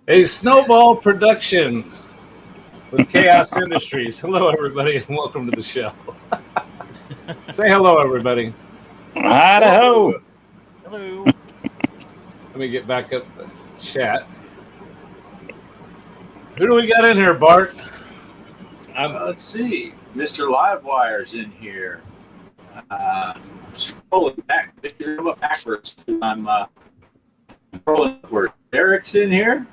A snowball production with Chaos Industries. Hello, everybody, and welcome to the show. Say hello, everybody. Idaho. Hello. Let me get back up the chat. Who do we got in here, Bart? Let's see. Mr. Livewire's in here. Scrolling back. Backwards. I'm scrolling upward. Eric's in here.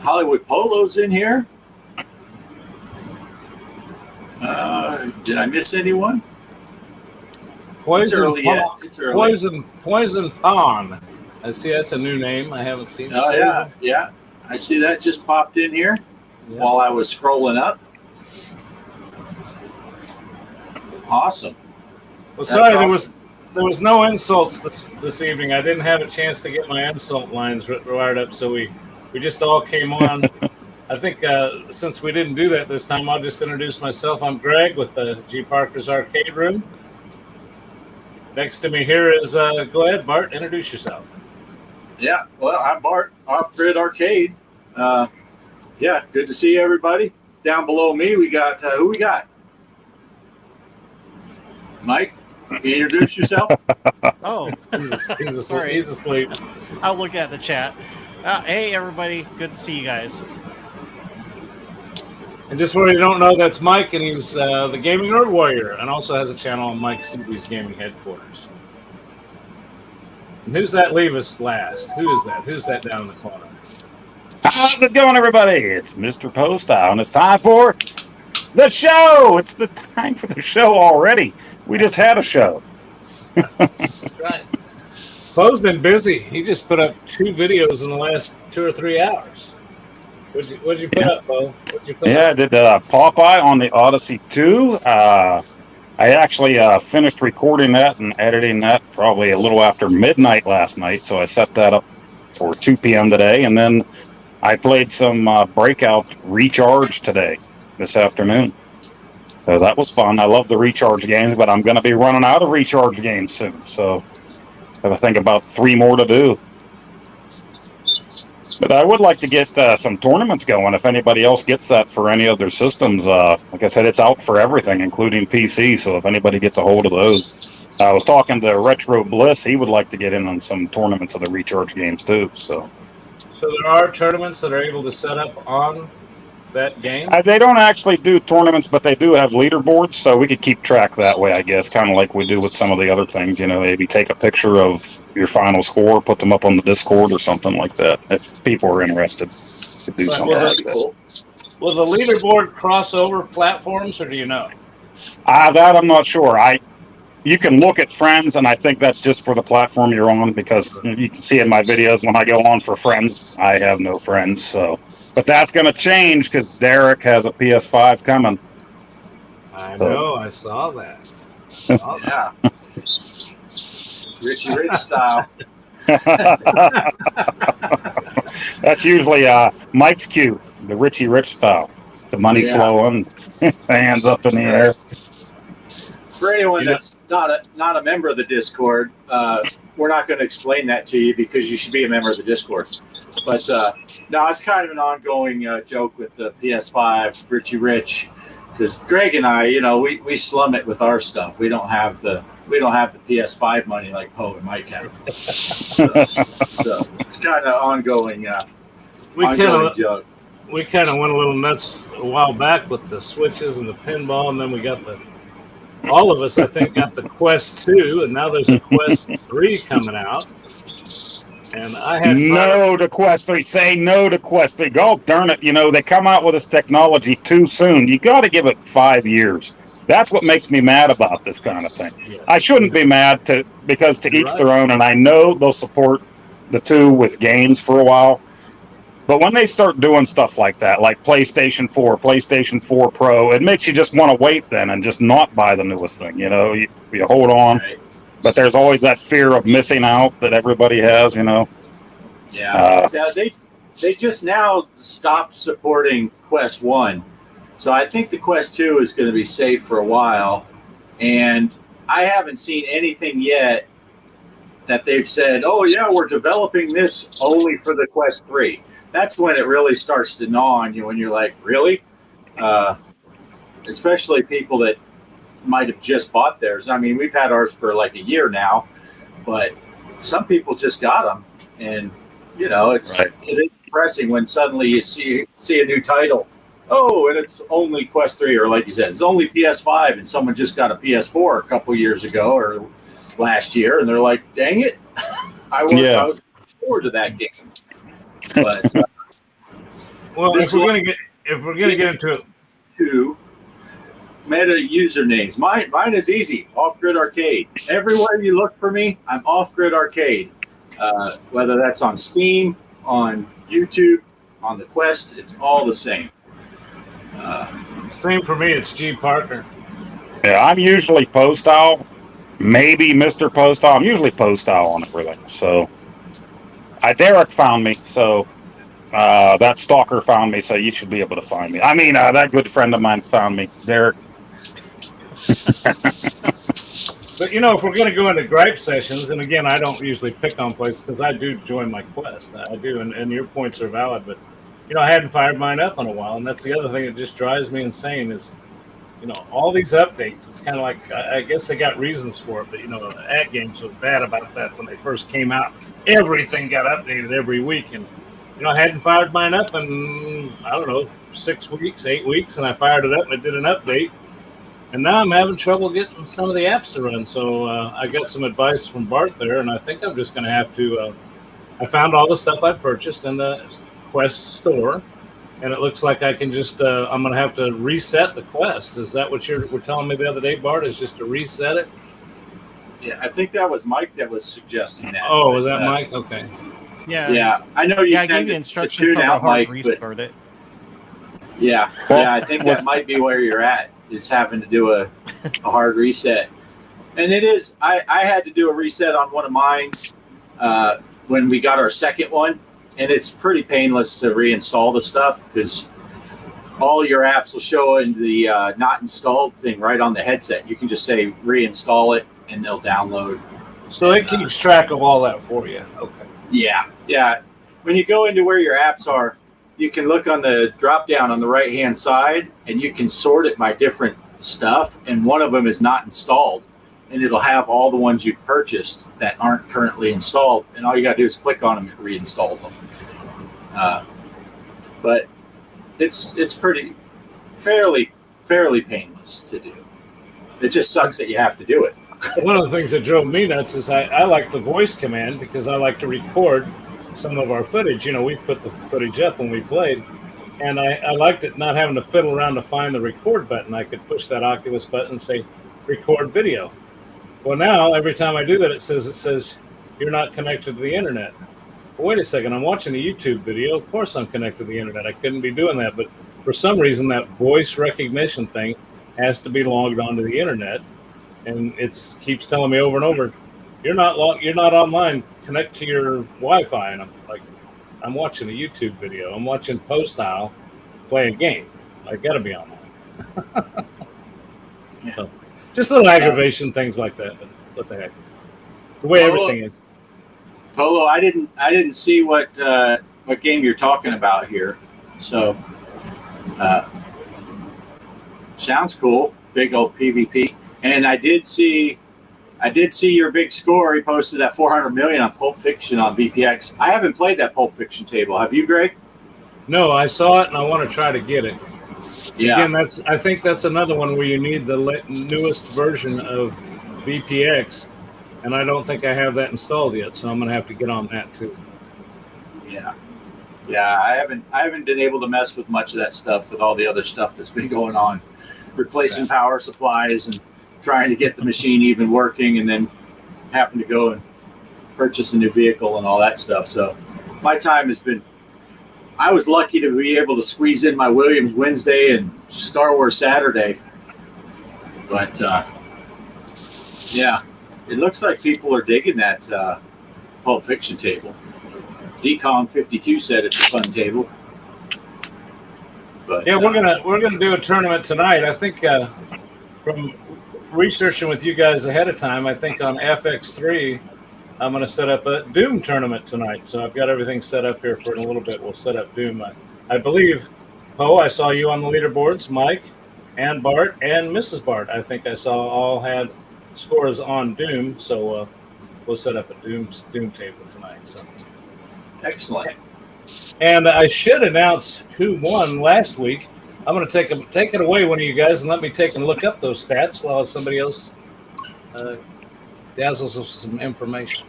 Hollywood Polo's in here. Did I miss anyone? Poison It's early. Poison Pawn. I see that's a new name. I haven't seen it. Oh, yeah. I see that just popped in here while I was scrolling up. Awesome. Well, sorry, there was no insults this evening. I didn't have a chance to get my insult lines wired up, so we just all came on. I think since we didn't do that this time, I'll just introduce myself. I'm Greg with the G. Parker's Arcade Room. Next to me here is, go ahead, Bart, introduce yourself. Yeah, well, I'm Bart, Off-Grid Arcade. Yeah, good to see everybody. Down below me, we got, who we got? Mike, can you introduce yourself? Oh, He's asleep. I'll look at the chat. Hey, everybody. Good to see you guys. And just for you don't know, that's Mike, and he's the Gaming Nerd Warrior, and also has a channel on Mike CB's Gaming Headquarters. And who's that leave us last? Who is that? Who's that down in the corner? How's it going, everybody? It's Mr. Poestyle, and it's time for the show. It's the time for the show already. We just had a show. Right. Poe's been busy. He just put up 2 videos in the last 2 or 3 hours. What'd you put up, Poe? I did Popeye on the Odyssey 2. I actually finished recording that and editing that probably a little after midnight last night, so I set that up for 2 p.m. today, and then I played some Breakout Recharge today, this afternoon. So that was fun. I love the Recharge games, but I'm going to be running out of Recharge games soon, so I have to think about 3 more to do. But I would like to get some tournaments going if anybody else gets that for any of their systems. Like I said, it's out for everything, including PC, so if anybody gets a hold of those. I was talking to Retro Bliss. He would like to get in on some tournaments of the Recharge games, too. So there are tournaments that are able to set up on that game? They don't actually do tournaments, but they do have leaderboards, so we could keep track that way, I guess, kind of like we do with some of the other things. You know, maybe take a picture of your final score, put them up on the Discord or something like that, if people are interested to do something like that. Will the leaderboard cross over platforms, or do you know? That I'm not sure. You can look at friends, and I think that's just for the platform you're on, because you can see in my videos when I go on for friends, I have no friends, so... But that's going to change because Derek has a PS5 coming. I know. I saw that. Yeah. Richie Rich style. That's usually Mike's cue, the Richie Rich style. The money flowing, hands up in the air. For anyone that's not a member of the Discord, we're not going to explain that to you because you should be a member of the Discord. But no, it's kind of an ongoing joke with the PS5, Richie Rich, because Greg and I, you know, we slum it with our stuff. We don't have the PS5 money like Poe and Mike have. So it's kind of ongoing. Ongoing joke. We kind of went a little nuts a while back with the Switches and the pinball, and then we got all of us, I think, got the Quest 2, and now there's a Quest 3 coming out. And I had no to Quest 3. Say no to Quest 3. Oh, darn it. You know, they come out with this technology too soon. You got to give it 5 years. That's what makes me mad about this kind of thing. Yeah. I shouldn't be mad because to each their own, and I know they'll support the 2 with games for a while. But when they start doing stuff like that, like PlayStation 4, PlayStation 4 Pro, it makes you just want to wait then and just not buy the newest thing. You know, you hold on. Right. But there's always that fear of missing out that everybody has, you know. Yeah. They just now stopped supporting Quest 1. So I think the Quest 2 is going to be safe for a while. And I haven't seen anything yet that they've said, oh, yeah, we're developing this only for the Quest 3. That's when it really starts to gnaw on you when you're like, really? Especially people that might have just bought theirs. I mean, we've had ours for like a year now, but some people just got them. And, you know, it is depressing when suddenly you see a new title. Oh, and it's only Quest 3, or like you said, it's only PS5, and someone just got a PS4 a couple years ago or last year, and they're like, dang it, I was looking forward to that game. But well, if we're gonna get into it, two meta usernames. Mine is easy. Off Grid Arcade. Everywhere you look for me, I'm Off Grid Arcade. Whether that's on Steam, on YouTube, on the Quest, it's all the same. Same for me. It's G Partner. Yeah, I'm usually Poestyle, maybe Mr. Poestyle. I'm usually Poestyle on everything. So, Derek found me. So, that stalker found me. So you should be able to find me. I mean, that good friend of mine found me, Derek. But you know, if we're going to go into gripe sessions, and again, I don't usually pick on places because I do join my Quest. I do, and your points are valid. But you know, I hadn't fired mine up in a while, and that's the other thing that just drives me insane is, you know, all these updates. It's kind of like, I guess they got reasons for it, but you know, At Games was bad about that when they first came out. Everything got updated every week, and you know, I hadn't fired mine up in, I don't know, 6 weeks, 8 weeks, and I fired it up and it did an update, and now I'm having trouble getting some of the apps to run. So I got some advice from Bart there, and I think I'm just going to have to. I found all the stuff I purchased in the Quest store, and it looks like I can just I'm going to have to reset the Quest. Is that what you were telling me the other day, Bart, is just to reset it? Yeah, I think that was Mike that was suggesting that. Oh, was that Mike? Okay. Yeah, I know you I gave you instructions tune how out, to hard Mike, restart it. Yeah, I think that might be where you're at, is having to do a hard reset. And it is, I had to do a reset on one of mine when we got our second one, and it's pretty painless to reinstall the stuff because all your apps will show in the not installed thing right on the headset. You can just say reinstall it, and they'll download. So it keeps track of all that for you. Okay. Yeah. When you go into where your apps are, you can look on the drop down on the right hand side, and you can sort it by different stuff. And one of them is not installed, and it'll have all the ones you've purchased that aren't currently installed. And all you got to do is click on them; it reinstalls them. But it's pretty fairly painless to do. It just sucks that you have to do it. One of the things that drove me nuts is I like the voice command because I like to record some of our footage. You know, we put the footage up when we played, and I liked it not having to fiddle around to find the record button. I could push that Oculus button and say record video. Well, now every time I do that, it says you're not connected to the internet. Well, wait a second, I'm watching a YouTube video. Of course I'm connected to the internet. I couldn't be doing that, but for some reason that voice recognition thing has to be logged onto the internet. And it keeps telling me over and over, you're not online. Connect to your Wi-Fi. And I'm like, I'm watching a YouTube video. I'm watching Poestyle play a game. I got to be online. So, just little aggravation things like that. But what the heck? It's the way everything is. Polo, I didn't see what game you're talking about here. So, sounds cool. Big old PvP. And I did see your big score. He posted that 400 million on Pulp Fiction on VPX. I haven't played that Pulp Fiction table. Have you, Greg? No, I saw it and I want to try to get it. Yeah. Again, I think that's another one where you need the newest version of VPX, and I don't think I have that installed yet, so I'm going to have to get on that too. Yeah. I haven't been able to mess with much of that stuff with all the other stuff that's been going on, replacing power supplies and trying to get the machine even working, and then having to go and purchase a new vehicle and all that stuff. So my time has been, I was lucky to be able to squeeze in my Williams Wednesday and Star Wars Saturday. But yeah, it looks like people are digging that Pulp Fiction table. Decom 52 said it's a fun table. But yeah, we're gonna do a tournament tonight. I think from researching with you guys ahead of time, I think on FX3 I'm going to set up a Doom tournament tonight. So I've got everything set up here for in a little bit. We'll set up Doom. I believe, Poe, I saw you on the leaderboards, Mike and Bart and Mrs. Bart. I think I saw all had scores on Doom. So we'll set up a Doom table tonight. So Excellent. And I should announce who won last week. I'm going to take it away, one of you guys, and let me take and look up those stats while somebody else dazzles us with some information.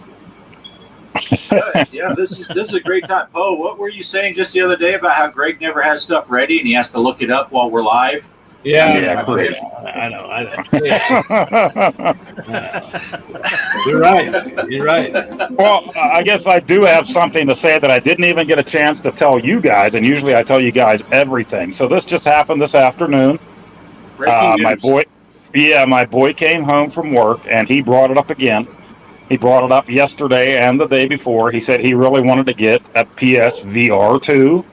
Yeah, this is a great time. Poe, what were you saying just the other day about how Greg never has stuff ready and he has to look it up while we're live? Yeah, great. I know. Yeah. You're right. Well, I guess I do have something to say that I didn't even get a chance to tell you guys, and usually I tell you guys everything. So this just happened this afternoon. Breaking news. My boy came home from work, and he brought it up again. He brought it up yesterday and the day before. He said he really wanted to get a PSVR 2,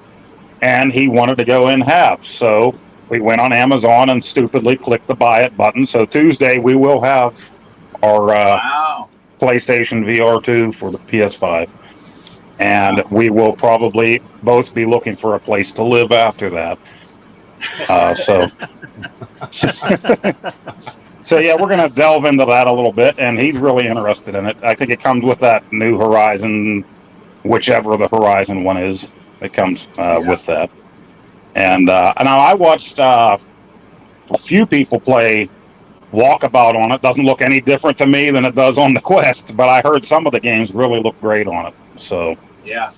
and he wanted to go in halves. So we went on Amazon and stupidly clicked the buy it button. So Tuesday we will have our PlayStation VR 2 for the PS5. And we will probably both be looking for a place to live after that. So yeah, we're going to delve into that a little bit, and he's really interested in it. I think it comes with that new Horizon, whichever the Horizon one is. It comes with that. And now I watched a few people play Walkabout on it. Doesn't look any different to me than it does on the Quest, but I heard some of the games really look great on it. So yeah.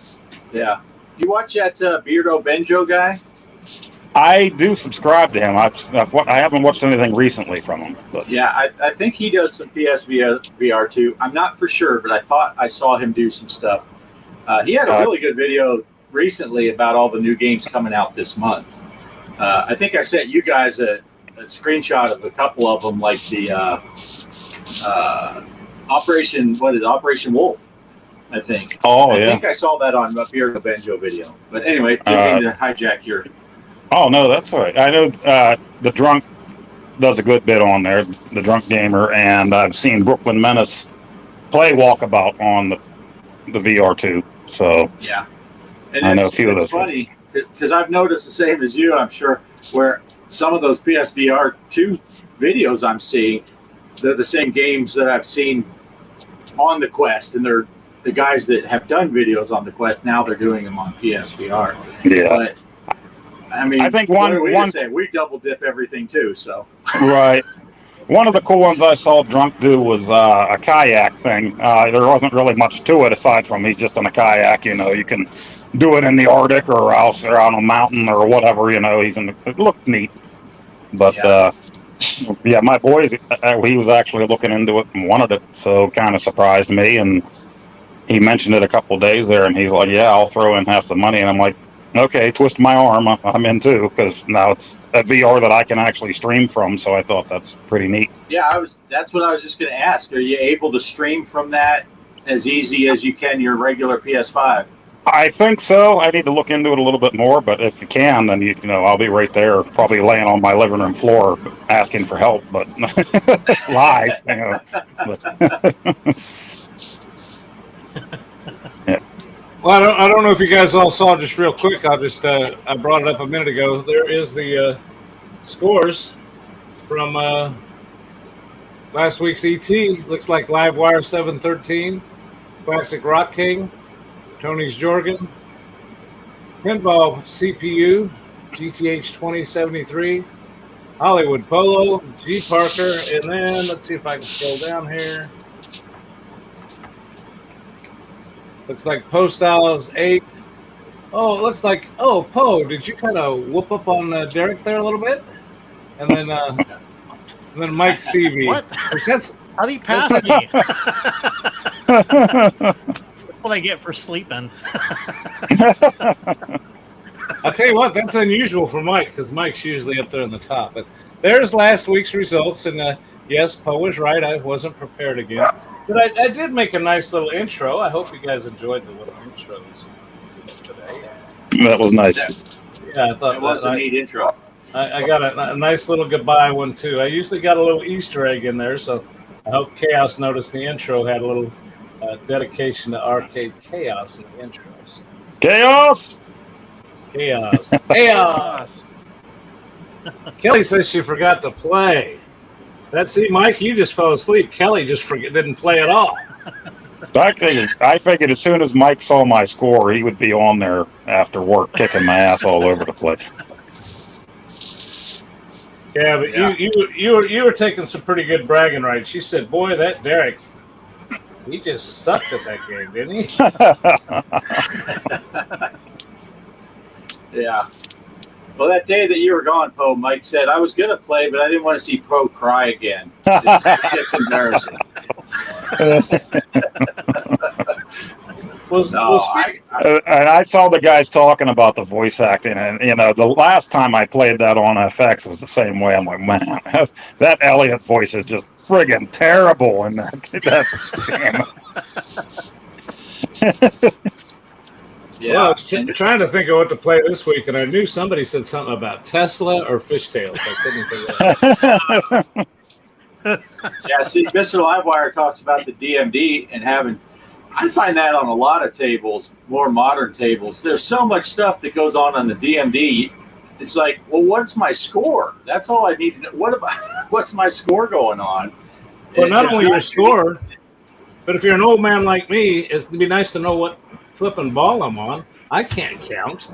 You watch that Beardo Benjo guy? I do subscribe to him. I haven't watched anything recently from him. But. Yeah, I think he does some PSVR too. I'm not for sure, but I thought I saw him do some stuff. He had a really good video recently about all the new games coming out this month. I think I sent you guys a screenshot of a couple of them, like the Operation Wolf, I think. I think I saw that on Beardo Benjo video. But anyway, didn't mean to hijack your... Oh, no, that's all right. I know the Drunk does a good bit on there, the Drunk Gamer, and I've seen Brooklyn Menace play Walkabout on the VR 2. So yeah, and I know a few of those. It's funny because I've noticed the same as you, I'm sure, where some of those PSVR 2 videos I'm seeing, they're the same games that I've seen on the Quest, and they're the guys that have done videos on the Quest. Now they're doing them on PSVR. Yeah. But, I mean, I think we double dip everything too. So right. One of the cool ones I saw Drunk do was a kayak thing. There wasn't really much to it aside from he's just on a kayak. You know, you can do it in the Arctic or else or on a mountain or whatever. You know, it looked neat. But yeah, my boy, he was actually looking into it and wanted it, so kind of surprised me. And he mentioned it a couple of days there, and he's like, "Yeah, I'll throw in half the money." And I'm like, okay, twist my arm. I'm in too, because now it's a VR that I can actually stream from. So I thought that's pretty neat. Yeah, that's what I was just going to ask. Are you able to stream from that as easy as you can your regular PS5? I think so. I need to look into it a little bit more, but if you can, then you know I'll be right there, probably laying on my living room floor asking for help, but live. You know. But yeah. Well, I don't know if you guys all saw, just real quick. I brought it up a minute ago. There is the scores from last week's ET. Looks like Livewire 713, Classic Rock King, Tony's Jorgen, Pinball CPU, GTH 2073, Hollywood Polo, G Parker, and then let's see if I can scroll down here. Looks like Poestyle is 8. Oh, it looks like, Poe, did you kind of whoop up on Derek there a little bit? And then Mike CV. What? How do you pass me? That's what I get for sleeping. I'll tell you what, that's unusual for Mike, because Mike's usually up there on the top. But there's last week's results, and yes, Poe was right. I wasn't prepared again. But I did make a nice little intro. I hope you guys enjoyed the little intro today. That was nice. Yeah, I thought it was a neat intro. I got a nice little goodbye one, too. I usually got a little Easter egg in there, so I hope Chaos noticed the intro had a little dedication to Arcade Chaos in the intros. Chaos. Chaos. Chaos. Kelly says she forgot to play. See, Mike, you just fell asleep. Kelly just didn't play at all. I figured as soon as Mike saw my score, he would be on there after work, kicking my ass all over the place. Yeah, but you were taking some pretty good bragging rights. She said, "Boy, that Derek, he just sucked at that game, didn't he?" Yeah. Well, that day that you were gone, Poe, Mike said, I was going to play, but I didn't want to see Poe cry again. It's embarrassing. And I saw the guys talking about the voice acting, and the last time I played that on FX was the same way. I'm like, man, that Elliot voice is just friggin' terrible in that game. Yeah, well, I was trying to think of what to play this week, and I knew somebody said something about Tesla or fishtails. I couldn't figure it out. Yeah, see, Mr. Livewire talks about the DMD and having. I find that on a lot of tables, more modern tables. There's so much stuff that goes on the DMD. It's like, well, what's my score? That's all I need to know. What's my score going on? Well, not only your score, but if you're an old man like me, it'd be nice to know what flipping ball I'm on. I can't count.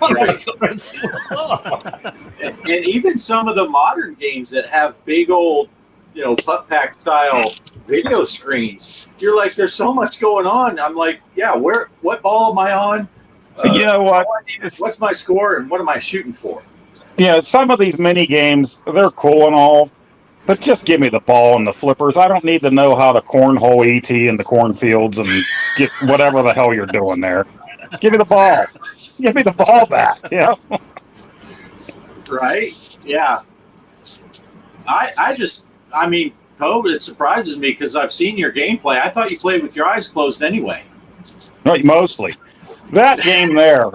Right. And even some of the modern games that have big old, putt pack style video screens, you're like, there's so much going on. I'm like, yeah, what ball am I on? You know what? What's my score and what am I shooting for? Yeah, some of these mini games, they're cool and all, but just give me the ball and the flippers. I don't need to know how to cornhole ET in the cornfields and get whatever the hell you're doing there. Just give me the ball. Just give me the ball back, Right? Yeah. I mean, Poe, it surprises me because I've seen your gameplay. I thought you played with your eyes closed anyway. No, mostly. That game there,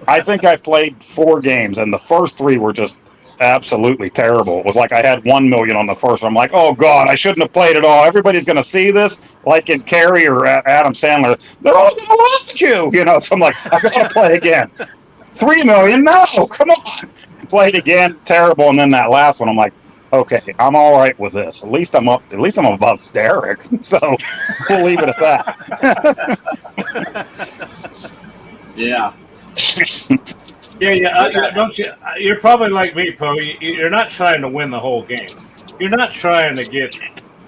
I think I played 4 games, and the first 3 were just absolutely terrible. It was like I had 1 million on the first one. I'm like, oh, God, I shouldn't have played at all. Everybody's going to see this, like in Carrie or Adam Sandler. They're all going to laugh at you, So I'm like, I got to play again. 3 million? No, come on. Played again, terrible. And then that last one, I'm like, okay, I'm all right with this. At least I'm above Derek. So we'll leave it at that. Yeah. Don't you? You're probably like me, Poe. You're not trying to win the whole game. You're not trying to get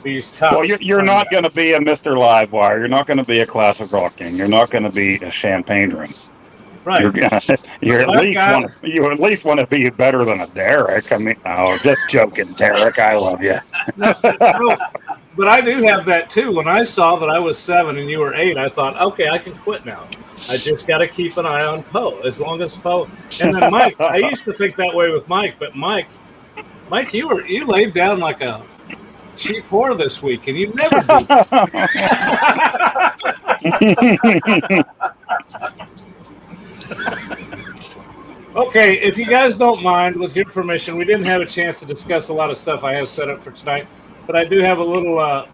these top. Well, you're not going to be a Mr. Livewire. You're not going to be a classic rock king. You're not going to be a champagne room. Right. You at least want to be better than a Derek. I mean, just joking, Derek. I love you. No, but I do have that too. When I saw that I was 7 and you were 8, I thought, okay, I can quit now. I just got to keep an eye on Poe. As long as Poe, and then Mike. I used to think that way with Mike, but Mike, you laid down like a cheap whore this week, and you never do. Okay, if you guys don't mind, with your permission, we didn't have a chance to discuss a lot of stuff I have set up for tonight, but I do have a little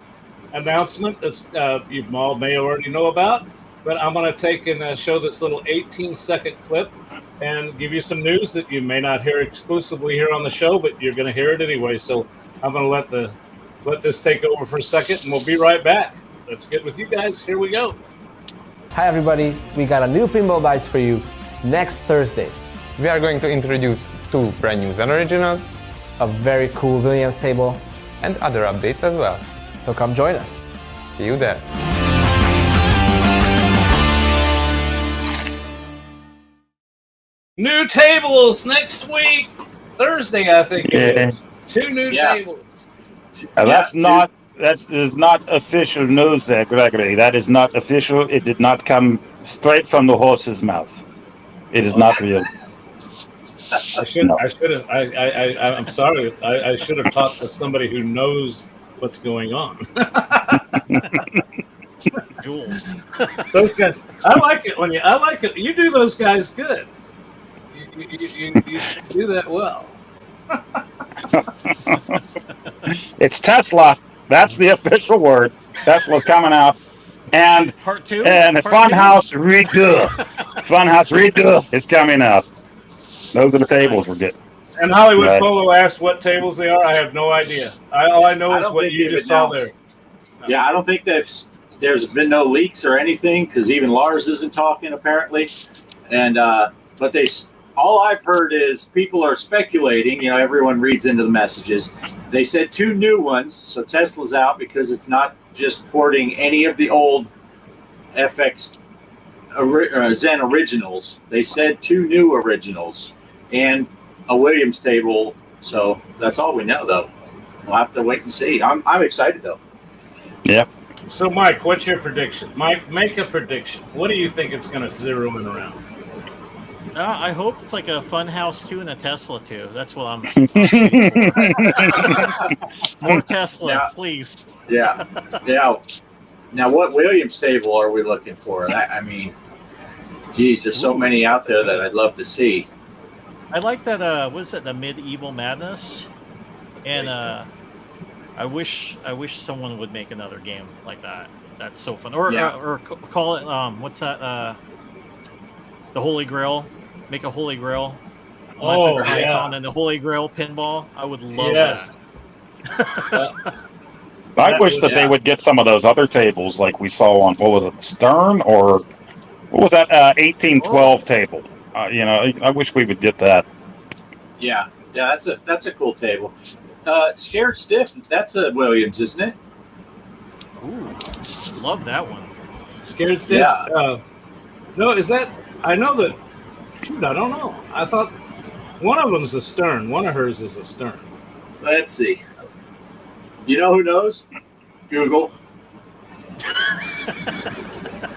announcement that's you all may already know about, but I'm going to take and show this little 18-second clip and give you some news that you may not hear exclusively here on the show, but you're going to hear it anyway. So I'm going to let this take over for a second, and we'll be right back. Let's get with you guys. Here we go. Hi everybody, we got a new pinball dice for you next Thursday. We are going to introduce 2 brand new Zen Originals, a very cool Williams table, and other updates as well. So come join us. See you there. New tables next week, Thursday, I think it is. 2 new tables. That is not official news, Gregory. That is not official. It did not come straight from the horse's mouth. It is not real. I'm sorry. I should have talked to somebody who knows what's going on. Jules. Those guys, I like it. You do those guys good. You do that well. It's Tesla. That's the official word. Tesla's coming out. And Part 2? And the Funhouse Redo. Funhouse Redo is coming up. Those are the tables we're getting. And Hollywood Polo asked what tables they are. I have no idea. All I know is what you just saw there. Yeah, I don't think there's been no leaks or anything because even Lars isn't talking apparently. And but all I've heard is people are speculating. You know, everyone reads into the messages. They said 2 new ones, so Tesla's out because it's not just porting any of the old FX Zen originals. They said 2 new originals and a Williams table. So that's all we know, though. We'll have to wait and see. I'm excited, though. Yeah. So, Mike, what's your prediction? Mike, make a prediction. What do you think it's going to zero in around? I hope it's like a Funhouse 2 and a Tesla 2. That's what I'm. More Tesla, please. Yeah. Now, what Williams table are we looking for? I mean, geez, there's so many out there that I'd love to see. I like that. What is it? The Medieval Madness, and I wish someone would make another game like that. That's so fun. Or call it what's that? The Holy Grail. Make a Holy Grail. Icon and the Holy Grail pinball. I would love this. I wish that they would get some of those other tables like we saw on, what was it, Stern, or what was that 1812 table? I wish we would get that. Yeah, that's a cool table. Scared Stiff, that's a Williams, isn't it? Ooh, love that one. Scared Stiff? Yeah. No, is that, I know that, shoot, I don't know. I thought one of them's a Stern. One of hers is a Stern. Let's see. You know who knows? Google.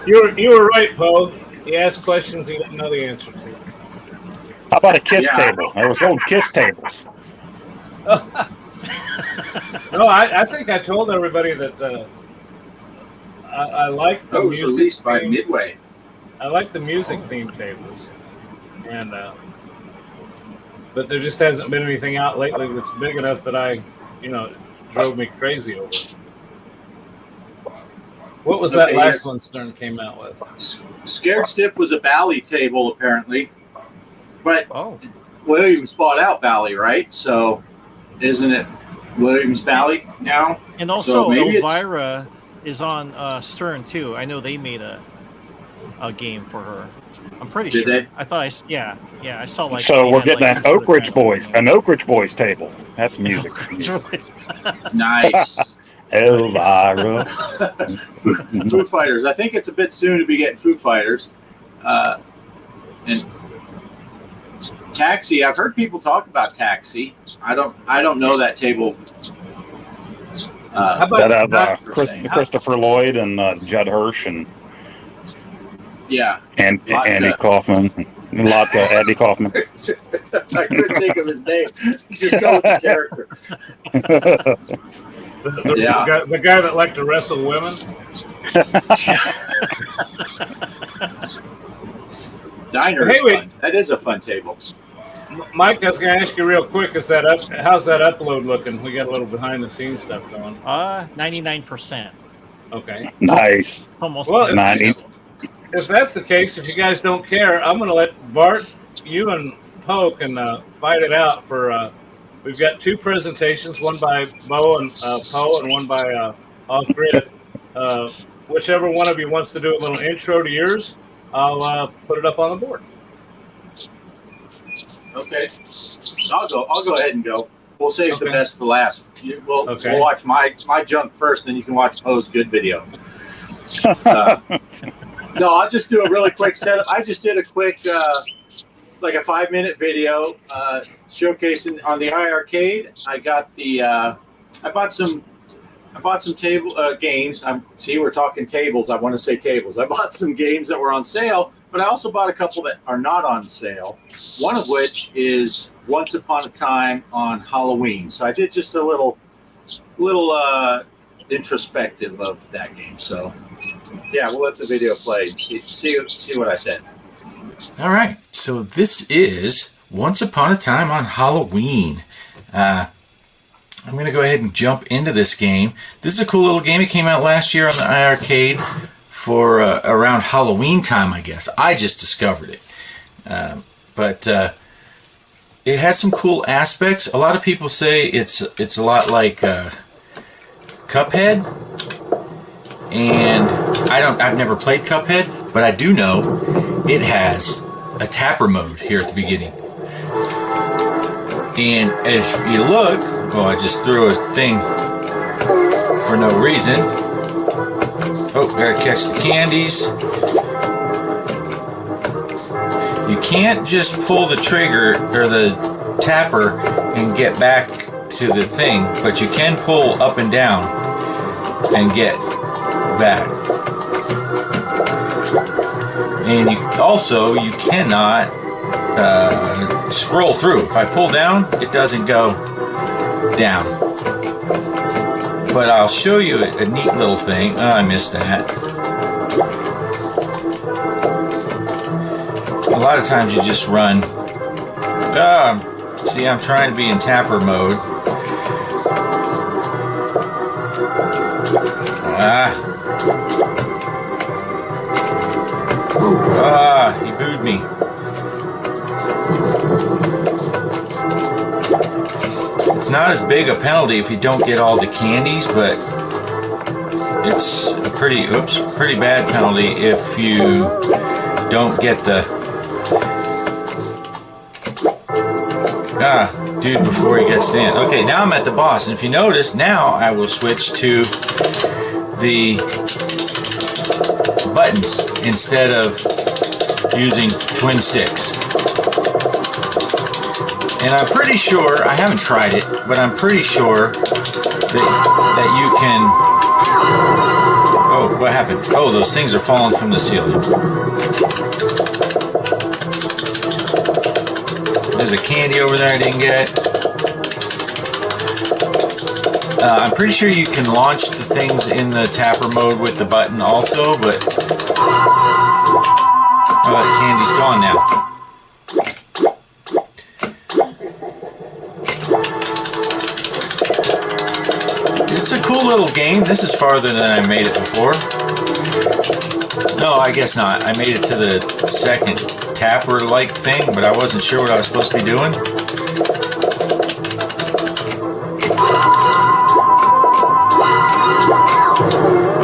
You were right, Poe. He asked questions he didn't know the answer to. How about a kiss table? There was old kiss tables. No, I think I told everybody that I like the music. Released by Midway. I like the music theme tables, and but there just hasn't been anything out lately that's big enough that drove me crazy over. What was that last one Stern came out with? Scared Stiff was a Bally table, apparently. But Williams bought out Bally, right? So isn't it Williams Bally now? And also Elvira is on Stern, too. I know they made a game for her. I'm pretty sure. Did they? I thought I saw like. So we're getting an Oak Ridge Boys table. That's music. Nice. Elvira. Foo Fighters. I think it's a bit soon to be getting Foo Fighters. And Taxi. I've heard people talk about Taxi. I don't know that table. How about Christopher Lloyd and Judd Hirsch and Andy Kaufman. Andy Kaufman. I couldn't think of his name. Just go with the character. The guy that liked to wrestle women. Diner is fun. That is a fun table. Mike, I was going to ask you real quick: how's that upload looking? We got a little behind the scenes stuff going. 99%. Okay. Nice. Almost. Well, 90. If that's the case, if you guys don't care, I'm going to let Bart, you and Poe can fight it out for. We've got 2 presentations, one by Mo and Poe, and one by Off Grid. Whichever one of you wants to do a little intro to yours, I'll put it up on the board. Okay, I'll go ahead and go. We'll save the best for last. We'll watch my junk first, then you can watch Poe's good video. No, I'll just do a really quick setup. I just did a quick, like a 5-minute video showcasing on the iArcade. I got I bought some table games. We're talking tables. I want to say tables. I bought some games that were on sale, but I also bought a couple that are not on sale. One of which is Once Upon a Time on Halloween. So I did just a little introspective of that game. So yeah, we'll let the video play. See what I said. All right. So this is Once Upon a Time on Halloween. I'm going to go ahead and jump into this game. This is a cool little game. It came out last year on the iArcade for around Halloween time, I guess. I just discovered it. But it has some cool aspects. A lot of people say it's a lot like Cuphead. And I've never played Cuphead, but I do know it has a tapper mode here at the beginning. And if you look, I just threw a thing for no reason. Oh, gotta catch the candies. You can't just pull the trigger or the tapper and get back to the thing, but you can pull up and down and get back. And you cannot scroll through. If I pull down, it doesn't go down. But I'll show you a neat little thing. Oh, I missed that. A lot of times you just run. See, I'm trying to be in tapper mode. He booed me. It's not as big a penalty if you don't get all the candies, but it's a pretty bad penalty if you don't get the dude before he gets in. Okay, now I'm at the boss, and if you notice, now I will switch to the buttons instead of using twin sticks. And I'm pretty sure, I haven't tried it, but I'm pretty sure that you can... Oh, what happened? Oh, those things are falling from the ceiling. There's a candy over there I didn't get. I'm pretty sure you can launch the things in the tapper mode with the button also, but... Oh, that candy's gone now. It's a cool little game. This is farther than I made it before. No, I guess not. I made it to the second tapper-like thing, but I wasn't sure what I was supposed to be doing.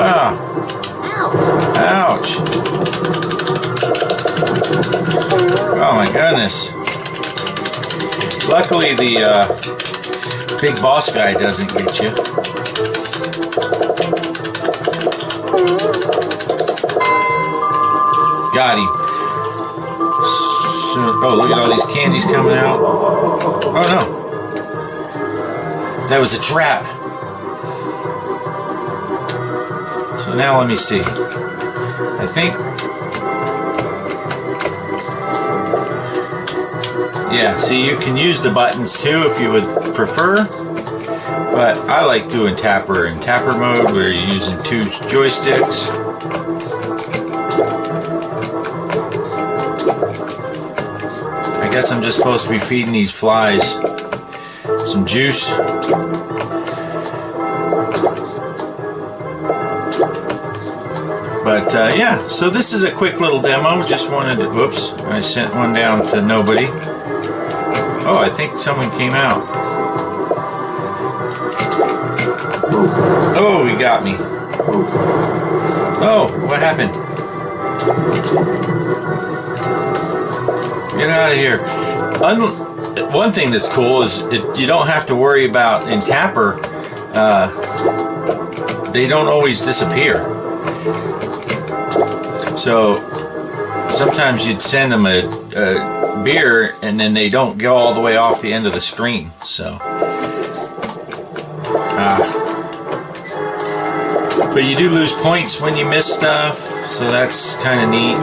Ah. Ouch. Oh my goodness. Luckily the big boss guy doesn't get you. Got him. So, oh, look at all these candies coming out. Oh no. That was a trap. So now let me see. I think... Yeah, see, you can use the buttons too if you would prefer. But I like doing tapper in tapper mode where you're using two joysticks. I guess I'm just supposed to be feeding these flies some juice. But yeah, so this is a quick little demo. Just wanted to, whoops, I sent one down to nobody. Oh, I think someone came out. Oh, he got me. Oh, what happened? Get out of here. One thing that's cool is you don't have to worry about in tapper, they don't always disappear. So sometimes you'd send them a beer and then they don't go all the way off the end of the screen. So, but you do lose points when you miss stuff, so that's kind of neat.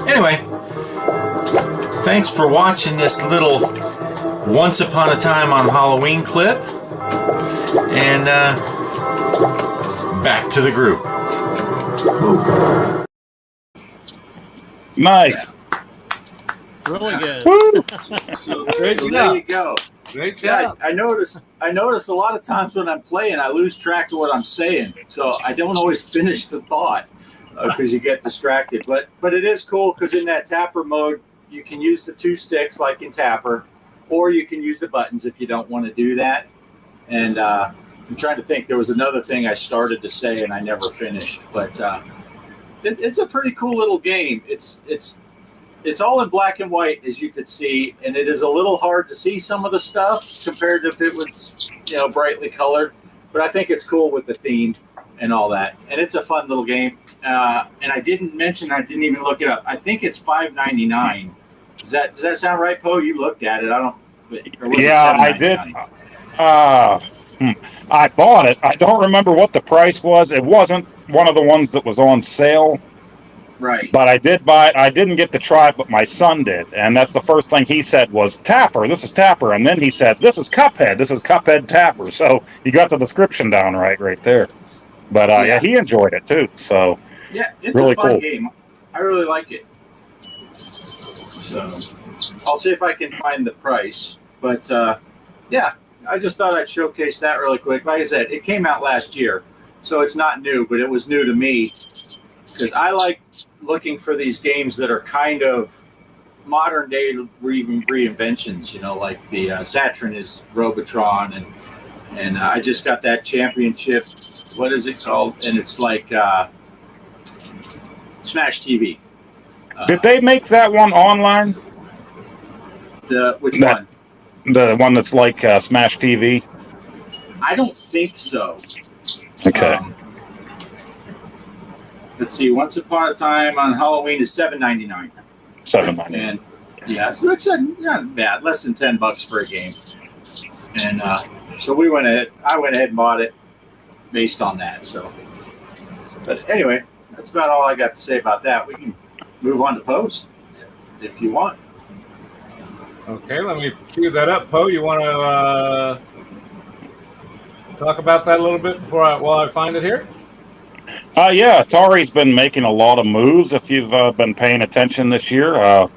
Anyway, thanks for watching this little Once Upon a Time on Halloween clip, and back to the group. Nice. Really good. Woo! So Great there job. you go. Great Yeah, job. I notice a lot of times when I'm playing, I lose track of what I'm saying, so I don't always finish the thought because you get distracted. But it is cool because in that tapper mode, you can use the 2 sticks like in tapper, or you can use the buttons if you don't want to do that. And I'm trying to think. There was another thing I started to say and I never finished, but it's a pretty cool little game. It's all in black and white, as you could see, and it is a little hard to see some of the stuff compared to if it was, brightly colored. But I think it's cool with the theme and all that, and it's a fun little game. And I didn't even look it up. I think it's $5.99. Does that sound right, Poe? You looked at it. I don't. Or was Yeah, it I did. $7.99? I bought it. I don't remember what the price was. It wasn't one of the ones that was on sale. Right. But I did buy it. I didn't get to try it, but my son did. And that's the first thing he said was, Tapper, this is Tapper. And then he said, this is Cuphead. This is Cuphead Tapper. So he got the description down right there. But yeah, he enjoyed it too. So yeah, it's really a fun cool game. I really like it. So I'll see if I can find the price. But yeah, I just thought I'd showcase that really quick. Like I said, it came out last year, so it's not new, but it was new to me because I like looking for these games that are kind of modern day reinventions, like the Saturn is Robotron, and I just got that championship. What is it called? And it's like Smash TV. Did they make that one online? Which one? The one that's like Smash TV? I don't think so. Okay. Let's see. Once Upon a Time on Halloween is $7.99. $7.99. And yeah, so it's not bad. Less than $10 for a game. And so I went ahead and bought it based on that. So, but anyway, that's about all I got to say about that. We can move on to Post if you want. Okay, let me cue that up. Poe, you want to talk about that a little bit while I find it here? Yeah, Atari's been making a lot of moves. If you've been paying attention this year,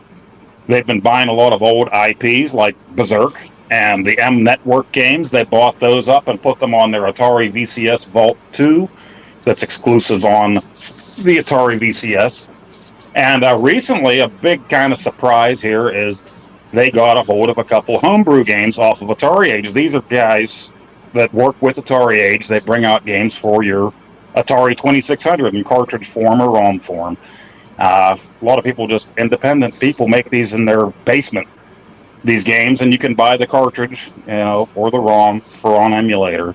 they've been buying a lot of old IPs like Berserk and the M Network games. They bought those up and put them on their Atari VCS Vault 2 that's exclusive on the Atari VCS. And recently, a big kind of surprise here is they got a hold of a couple homebrew games off of Atari Age. These are guys that work with Atari Age. They bring out games for your Atari 2600 in cartridge form or ROM form. A lot of people, just independent people, make these in their basement, these games, and you can buy the cartridge, or the ROM on emulator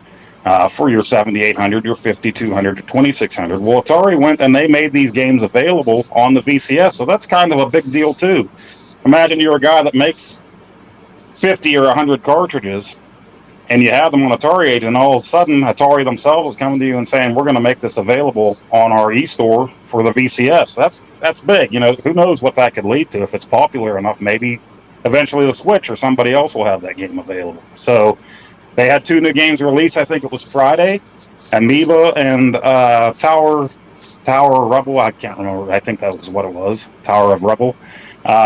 for your 7800, your 5200, your 2600. Well, Atari went and they made these games available on the VCS, so that's kind of a big deal too. Imagine you're a guy that makes 50 or 100 cartridges, and you have them on Atari Age, and all of a sudden Atari themselves is coming to you and saying, we're going to make this available on our e-store for the VCS. That's big. Who knows what that could lead to if it's popular enough. Maybe eventually the Switch or somebody else will have that game available. So they had 2 new games released. I think it was Friday, Amoeba and Tower of Rebel. I can't remember. I think that was what it was, Tower of Rebel.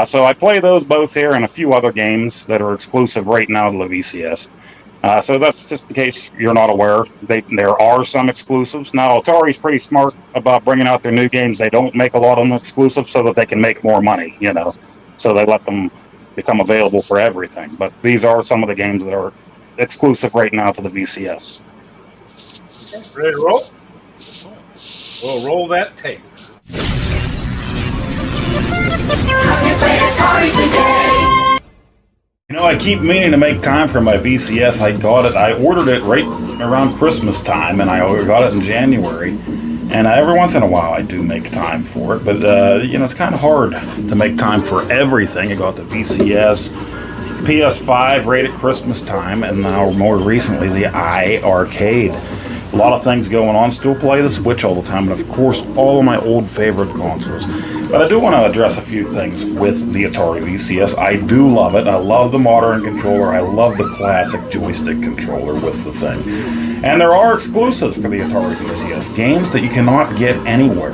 So I play those both here and a few other games that are exclusive right now to the VCS. So that's just in case you're not aware. There are some exclusives. Now, Atari's pretty smart about bringing out their new games. They don't make a lot of them exclusive so that they can make more money, So they let them become available for everything. But these are some of the games that are exclusive right now to the VCS. Ready to roll? We'll roll that tape. I keep meaning to make time for my VCS. I ordered it right around Christmas time, and I got it in January. And every once in a while, I do make time for it. But, it's kind of hard to make time for everything. I got the VCS, PS5 right at Christmas time, and now more recently, the iArcade. A lot of things going on. Still play the Switch all the time, and of course, all of my old favorite consoles. But I do want to address a few things with the Atari VCS. I do love it. I love the modern controller. I love the classic joystick controller with the thing. And there are exclusives for the Atari VCS, games that you cannot get anywhere,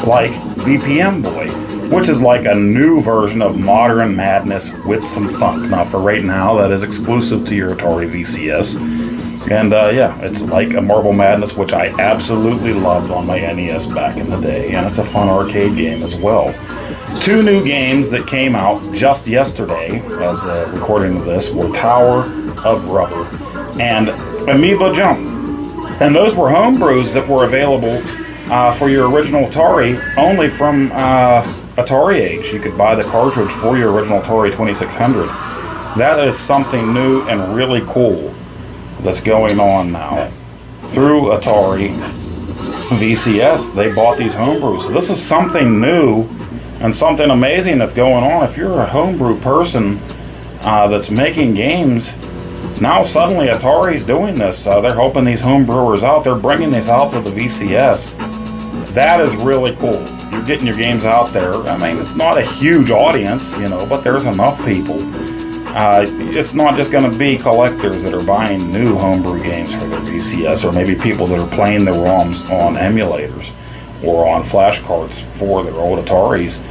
like BPM Boy. which is like a new version of Modern Madness with some funk. Now, for right now, that is exclusive to your Atari VCS. And yeah, it's like a Marble Madness, which I absolutely loved on my NES back in the day. And it's a fun arcade game as well. 2 new games that came out just yesterday, as recording of this, were Tower of Rubble and Amoeba Jump. And those were homebrews that were available for your original Atari only from Atari Age. You could buy the cartridge for your original Atari 2600. That is something new and really cool that's going on now. Through Atari VCS, they bought these homebrews. So this is something new and something amazing that's going on. If you're a homebrew person that's making games, now suddenly Atari's doing this. They're helping these homebrewers out. They're bringing these out to the VCS. That is really cool. You're getting your games out there. I mean, it's not a huge audience, you know, but there's enough people. It's not just going to be collectors that are buying new homebrew games for their VCS, or maybe people that are playing their ROMs on emulators or on flash cards for their old Ataris.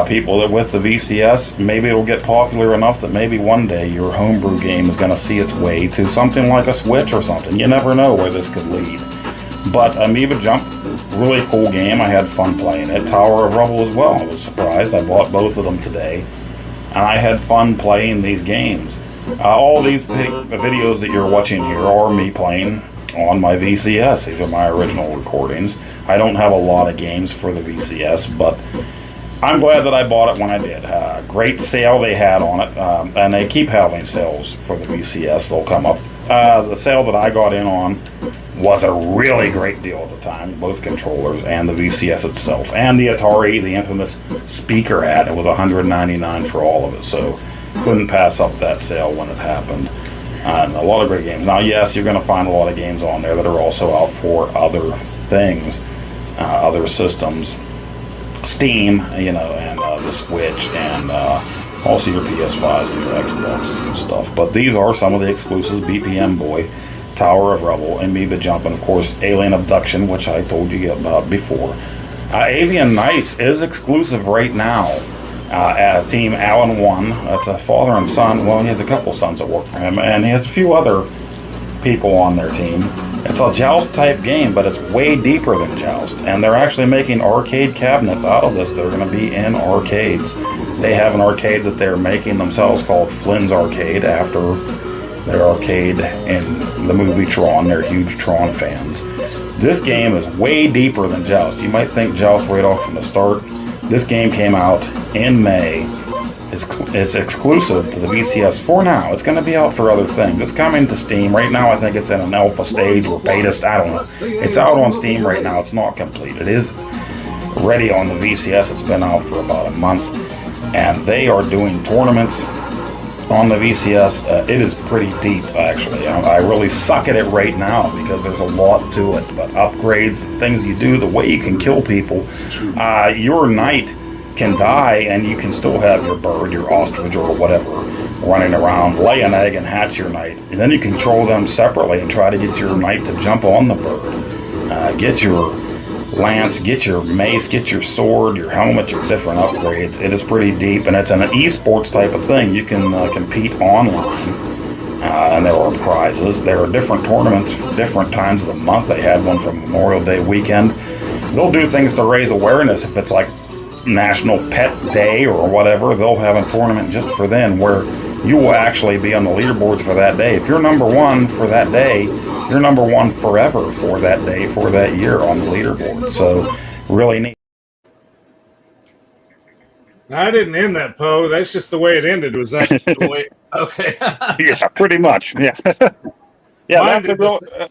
People that with the VCS, maybe it'll get popular enough that maybe one day your homebrew game is going to see its way to something like a Switch or something. You never know where this could lead. But Amoeba Jump, really cool game. I had fun playing it. Tower of Rubble as well. I was surprised. I bought both of them today. And I had fun playing these games. All these videos that you're watching here are me playing on my VCS. These are my original recordings. I don't have a lot of games for the VCS, but I'm glad that I bought it when I did. Great sale they had on it, and they keep having sales for the VCS. They'll come up. The sale that I got in on was a really great deal at the time, both controllers and the VCS itself, and the Atari, the infamous speaker ad. It was $199 for all of it, so couldn't pass up that sale when it happened. And a lot of great games. Now, yes, you're going to find a lot of games on there that are also out for other things, other systems, Steam, you know, and the Switch, and also your PS5s and your Xboxes and stuff. But these are some of the exclusives: BPM Boy, Tower of Rubble, Amoeba Jump, and of course Alien Abduction, which I told you about before. Avian Knights is exclusive right now at Team Allen 1. That's a father and son. Well, he has a couple sons that work for him, and he has a few other people on their team. It's a Joust type game, but it's way deeper than Joust, and they're actually making arcade cabinets out of this. They're going to be in arcades. They have an arcade that they're making themselves called Flynn's Arcade, after their arcade in the movie Tron. They're huge Tron fans. This game is way deeper than Joust. You might think Joust right off from the start. This game came out in May. It's exclusive to the VCS for now. It's going to be out for other things. It's coming to Steam. Right now I think it's in an alpha stage or beta. I don't know. It's out on Steam right now. It's not complete. It is ready on the VCS. It's been out for about a month. And they are doing tournaments on the VCS. It is pretty deep, actually. I really suck at it right now because there's a lot to it. But upgrades, the things you do, the way you can kill people, your knight can die and you can still have your bird, your ostrich, or whatever running around, lay an egg and hatch your knight. And then you control them separately and try to get your knight to jump on the bird. Get your lance, get your mace, get your sword, your helmet, your different upgrades. It is pretty deep, and it's an esports type of thing. You can compete online, and there are prizes. There are different tournaments for different times of the month. They had one for Memorial Day weekend. They'll do things to raise awareness. If it's like National Pet Day or whatever, they'll have a tournament just for then where you will actually be on the leaderboards for that day. If you're number one for that day, you're number one forever for that day, for that year on the leaderboard. So really neat. I didn't end that, Poe. That's just the way it ended. Was that the way? Okay. Yeah, pretty much. Yeah. Yeah, that's a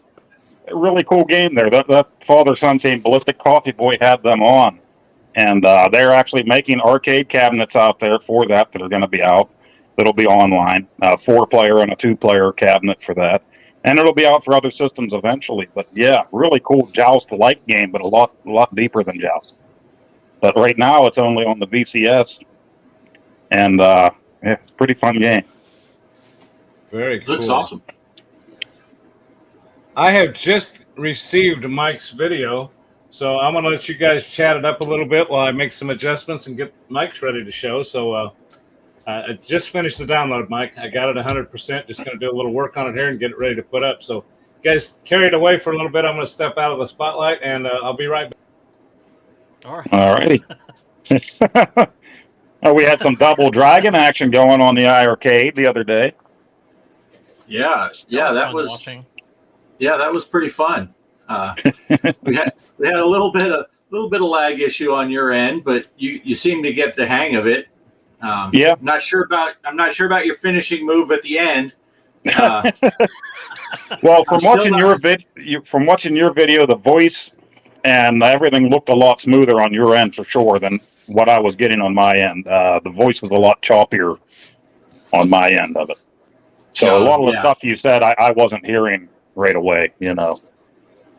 really cool game there. That father-son team, Ballistic Coffee Boy, had them on. And they're actually making arcade cabinets out there for that are going to be out. That'll be online. 4-player and a 2-player cabinet for that. And it'll be out for other systems eventually. But yeah, really cool Joust-like game, but a lot deeper than Joust. But right now it's only on the VCS. And yeah, pretty fun game. Very cool. Looks awesome. I have just received Mike's video, So I'm going to let you guys chat it up a little bit while I make some adjustments and get mics ready to show. So I just finished the download, Mike. I got it 100%. Just going to do a little work on it here and get it ready to put up. So guys, carry it away for a little bit. I'm going to step out of the spotlight, and I'll be right back. All right. All righty. We had some double dragon action going on the iArcade the other day. Yeah, that was pretty fun. We had a little bit of lag issue on your end, but you seem to get the hang of it. Yeah. I'm not sure about your finishing move at the end. Well, from watching your video, the voice and everything looked a lot smoother on your end for sure than what I was getting on my end. The voice was a lot choppier on my end of it. So a lot of the stuff you said, I wasn't hearing right away, you know.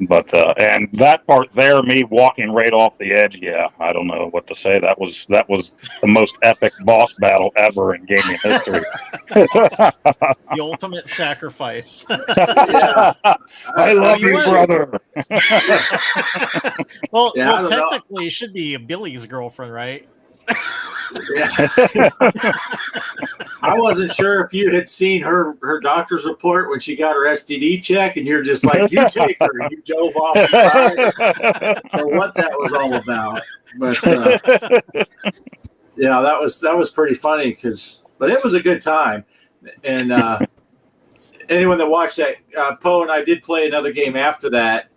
But and that part there, me walking right off the edge, I don't know what to say. That was the most epic boss battle ever in gaming history. The ultimate sacrifice. I love you, brother. Well, technically, it should be Billy's girlfriend, right? Yeah. I wasn't sure if you had seen her doctor's report when she got her STD check, and you're just like, you take her, and you dove off the side, or what that was all about. But that was pretty funny but it was a good time. And anyone that watched that, Poe and I did play another game after that,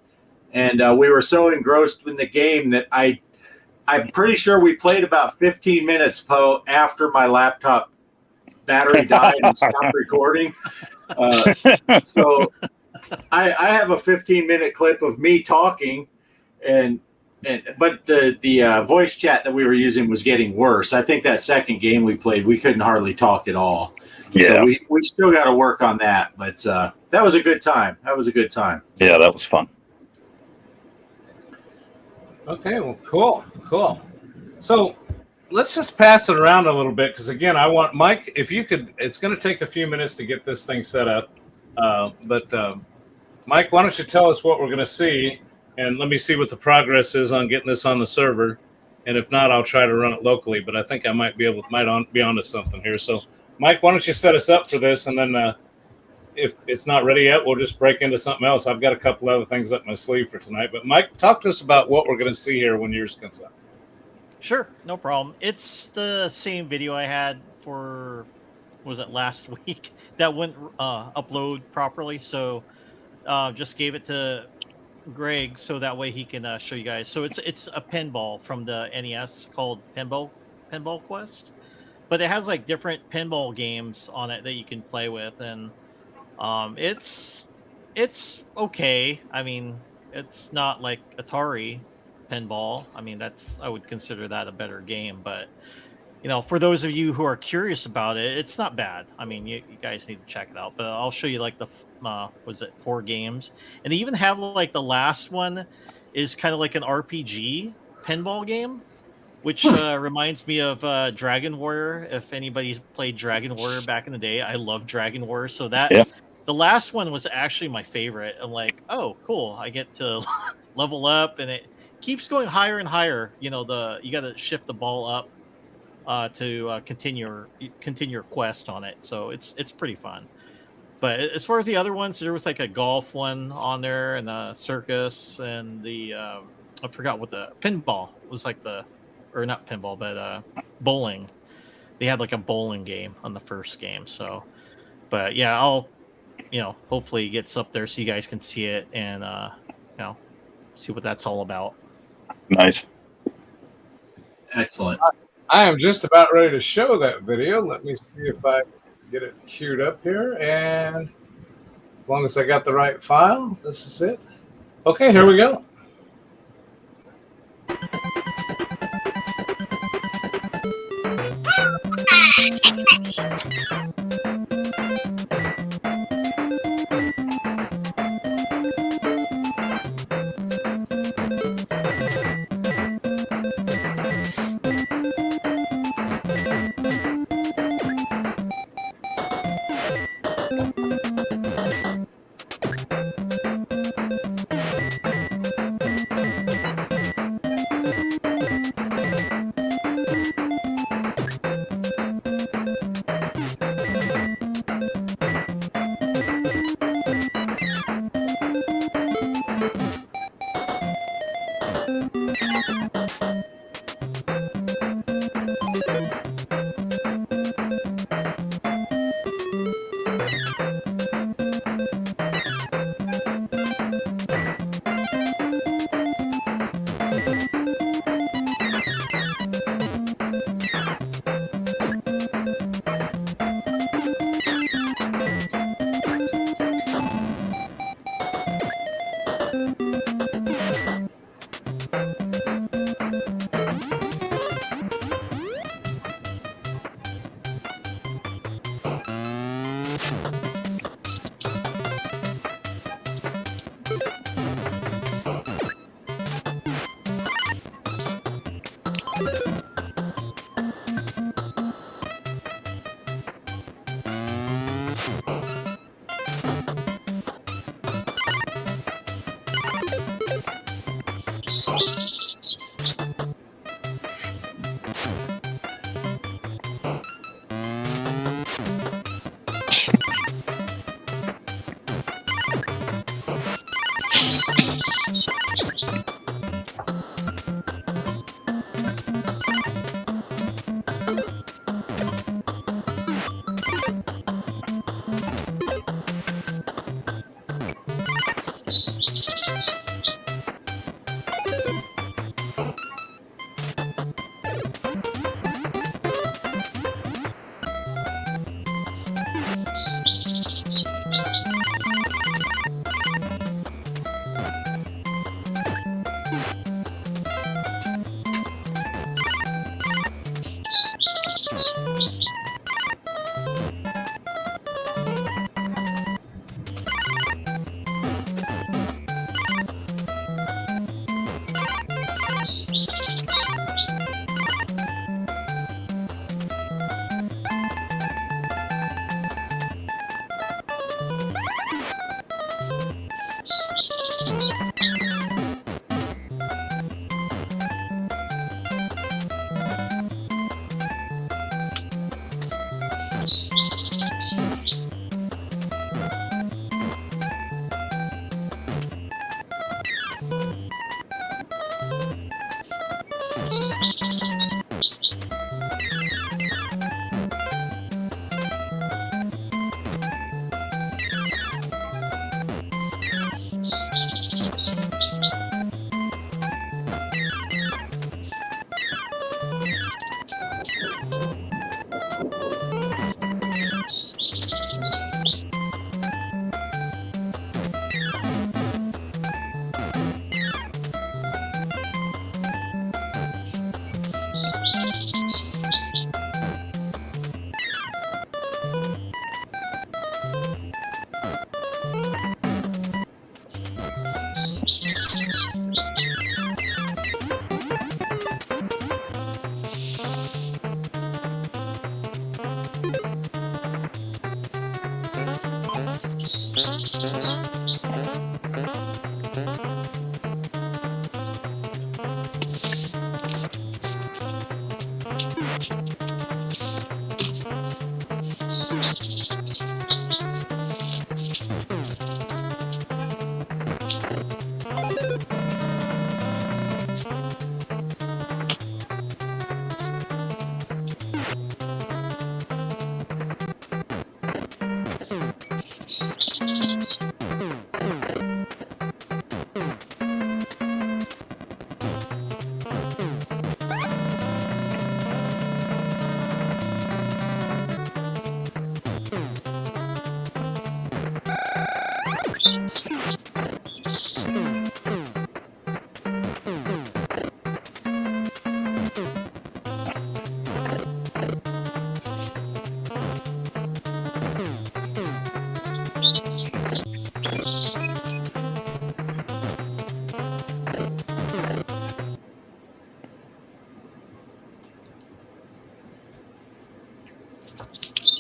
and we were so engrossed in the game that I'm pretty sure we played about 15 minutes, Poe, after my laptop battery died and stopped recording. So I have a 15-minute clip of me talking, but the voice chat that we were using was getting worse. I think that second game we played, we couldn't hardly talk at all. Yeah. So we still got to work on that. But that was a good time. Yeah, that was fun. Okay, well, cool. So let's just pass it around a little bit because, again, I want Mike, if you could, it's going to take a few minutes to get this thing set up. But Mike, why don't you tell us what we're going to see, and let me see what the progress is on getting this on the server. And if not, I'll try to run it locally, but I think I might be onto something here. So, Mike, why don't you set us up for this, and then if it's not ready yet, we'll just break into something else. I've got a couple other things up my sleeve for tonight. But, Mike, talk to us about what we're going to see here when yours comes up. Sure, no problem. It's the same video I had for, was it last week? That wouldn't upload properly. So just gave it to Greg so that way he can show you guys. So it's a pinball from the NES called Pinball Quest. But it has like different pinball games on it that you can play with. And it's okay. I mean, it's not like Atari pinball. I mean, I would consider that a better game, but you know, for those of you who are curious about it, it's not bad. I mean, you guys need to check it out, but I'll show you like the was it 4 games, and they even have like the last one is kind of like an RPG pinball game, which reminds me of Dragon Warrior. If anybody's played Dragon Warrior back in the day, I love Dragon Warrior. So the last one was actually my favorite. I'm like, oh, cool. I get to level up, and it keeps going higher and higher. You know, you got to shift the ball up to continue your quest on it. So it's pretty fun. But as far as the other ones, there was like a golf one on there, and a circus, and the I forgot what the pinball was like or not pinball, but bowling. They had like a bowling game on the first game. So, but yeah, I'll hopefully it gets up there so you guys can see it and see what that's all about. Nice. Excellent. I am just about ready to show that video. Let me see if I get it queued up here. And as long as I got the right file, this is it. Okay, here we go.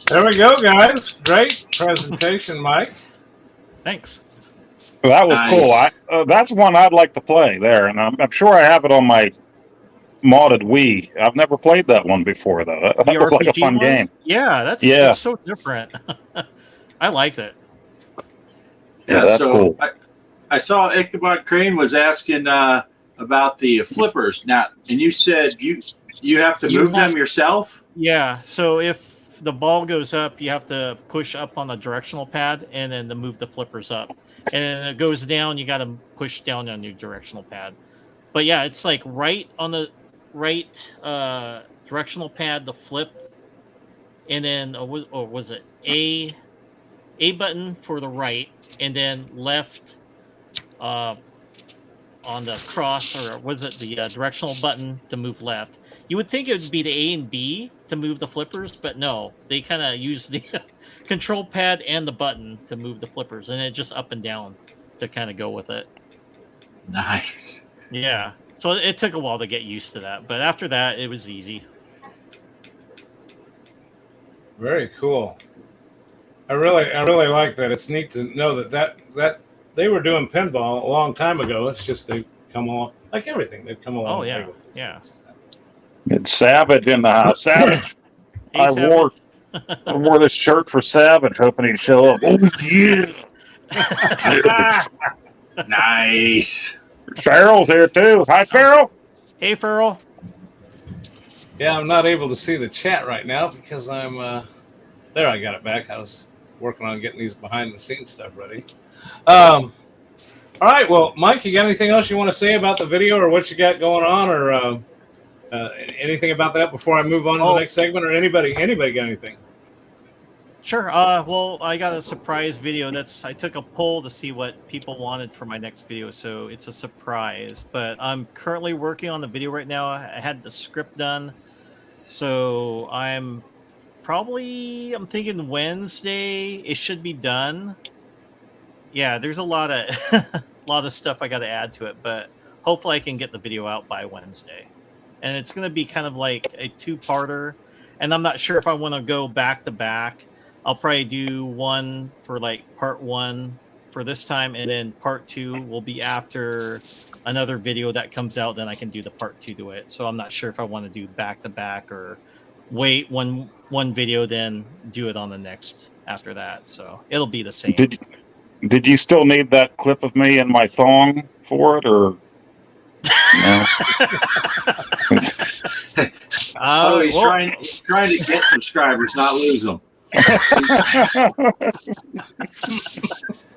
There we go, guys. Great presentation, Mike. Thanks. Well, that was Nice. cool. That's one I'd like to play there, and I'm sure I have it on my modded Wii. I've never played that one before, though. That The looked like a RPG fun one? game. Yeah, that's Yeah. it's so different. I liked it. Yeah, that's so cool. I saw Ichabod Crane was asking about the flippers now, and you said you have to You move have- them yourself. Yeah, so if the ball goes up, you have to push up on the directional pad and then to move the flippers up. And then it goes down, you got to push down on your directional pad. But yeah, it's like right on the right directional pad, the flip, and then or was it A button for the right, and then left on the cross, or was it the directional button to move left? You would think it would be the A and B to move the flippers, but no, they kind of use the control pad and the button to move the flippers, and it just up and down to kind of go with it. Nice. Yeah. So it took a while to get used to that, but after that, it was easy. Very cool. I really like that. It's neat to know that they were doing pinball a long time ago. It's just they've come along, like everything. They've come along. Oh yeah, with this. yeah. It's Savage in the house. Savage. Hey, I Savage. wore this shirt for Savage, hoping he'd show up. Oh yeah. Nice. Farrell's here too. Hi, Farrell. Hey, Farrell. Yeah, I'm not able to see the chat right now because I'm there. I got it back. I was working on getting these behind the scenes stuff ready. All right. Well, Mike, you got anything else you want to say about the video or what you got going on, or anything about that before I move on to the next segment, or anybody got anything? Sure. Well, I got a surprise video. I took a poll to see what people wanted for my next video, so it's a surprise. But I'm currently working on the video right now. I had the script done, so I'm thinking Wednesday it should be done. Yeah, there's a lot of stuff I got to add to it, but hopefully I can get the video out by Wednesday. And it's going to be kind of like a two-parter, and I'm not sure if I want to go back to back. I'll probably do one for like part 1 for this time, and then part 2 will be after another video that comes out. Then I can do the part 2 to it. So I'm not sure if I want to do back to back or wait one video then do it on the next after that. So it'll be the same. Did you still need that clip of me in my thong for it, or no? He's trying to get subscribers, not lose them.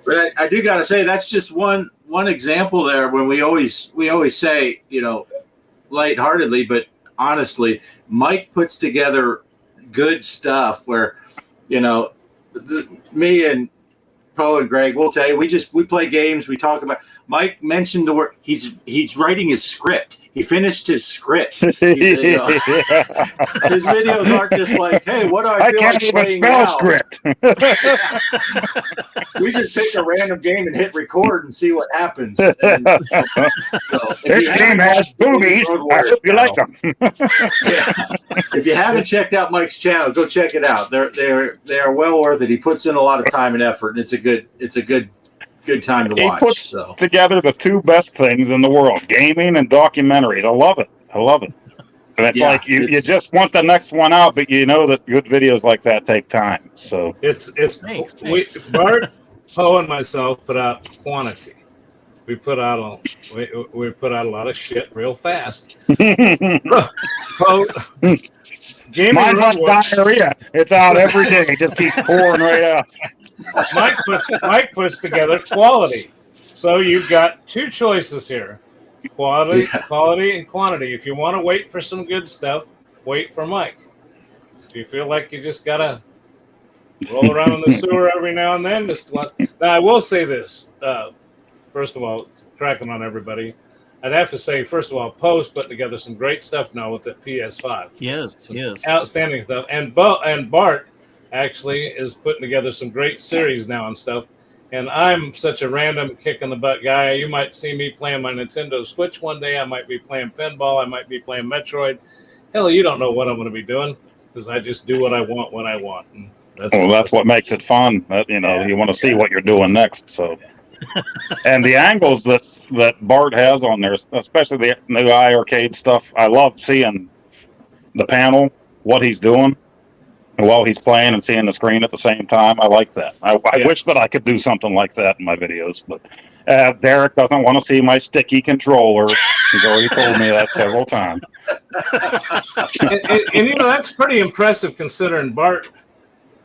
But I do got to say that's just one example there when we always say, lightheartedly, but honestly, Mike puts together good stuff where, me and Poe and Greg will tell you, we play games, we talk about. Mike mentioned the word. He's writing his script. He finished his script. His videos aren't just like, hey, what do I feel can't like even playing spell now? script. We just pick a random game and hit record and see what happens. And, this game has boobies. I hope you like them. If you haven't checked out Mike's channel, go check it out. They are well worth it. He puts in a lot of time and effort, and it's a good time to watch. He puts together the two best things in the world: gaming and documentaries. I love it. And it's like you just want the next one out, but you know that good videos like that take time. So Thanks. Bart, Poe, and myself put out quantity. We put out a lot of shit real fast. Poe, mine's like diarrhea. It's out every day. It just keeps pouring right out. Mike puts together quality. So you've got two choices here. Quality and quantity. If you want to wait for some good stuff, wait for Mike. If you feel like you just gotta roll around in the sewer every now and then, Now I will say this. First of all, cracking on everybody. I'd have to say, first of all, Poe's putting together some great stuff now with the PS5. Yes. Outstanding stuff. And Bart actually is putting together some great series now and stuff. And I'm such a random kick-in-the-butt guy. You might see me playing my Nintendo Switch one day. I might be playing pinball. I might be playing Metroid. Hell, you don't know what I'm going to be doing because I just do what I want when I want. And that's what makes it fun. You want to see what you're doing next. So, and the angles that Bart has on there, especially the new iArcade stuff, I love seeing the panel, what he's doing while he's playing and seeing the screen at the same time. I like that. I wish that I could do something like that in my videos, but Derek doesn't want to see my sticky controller. He's already told me that several times. and that's pretty impressive considering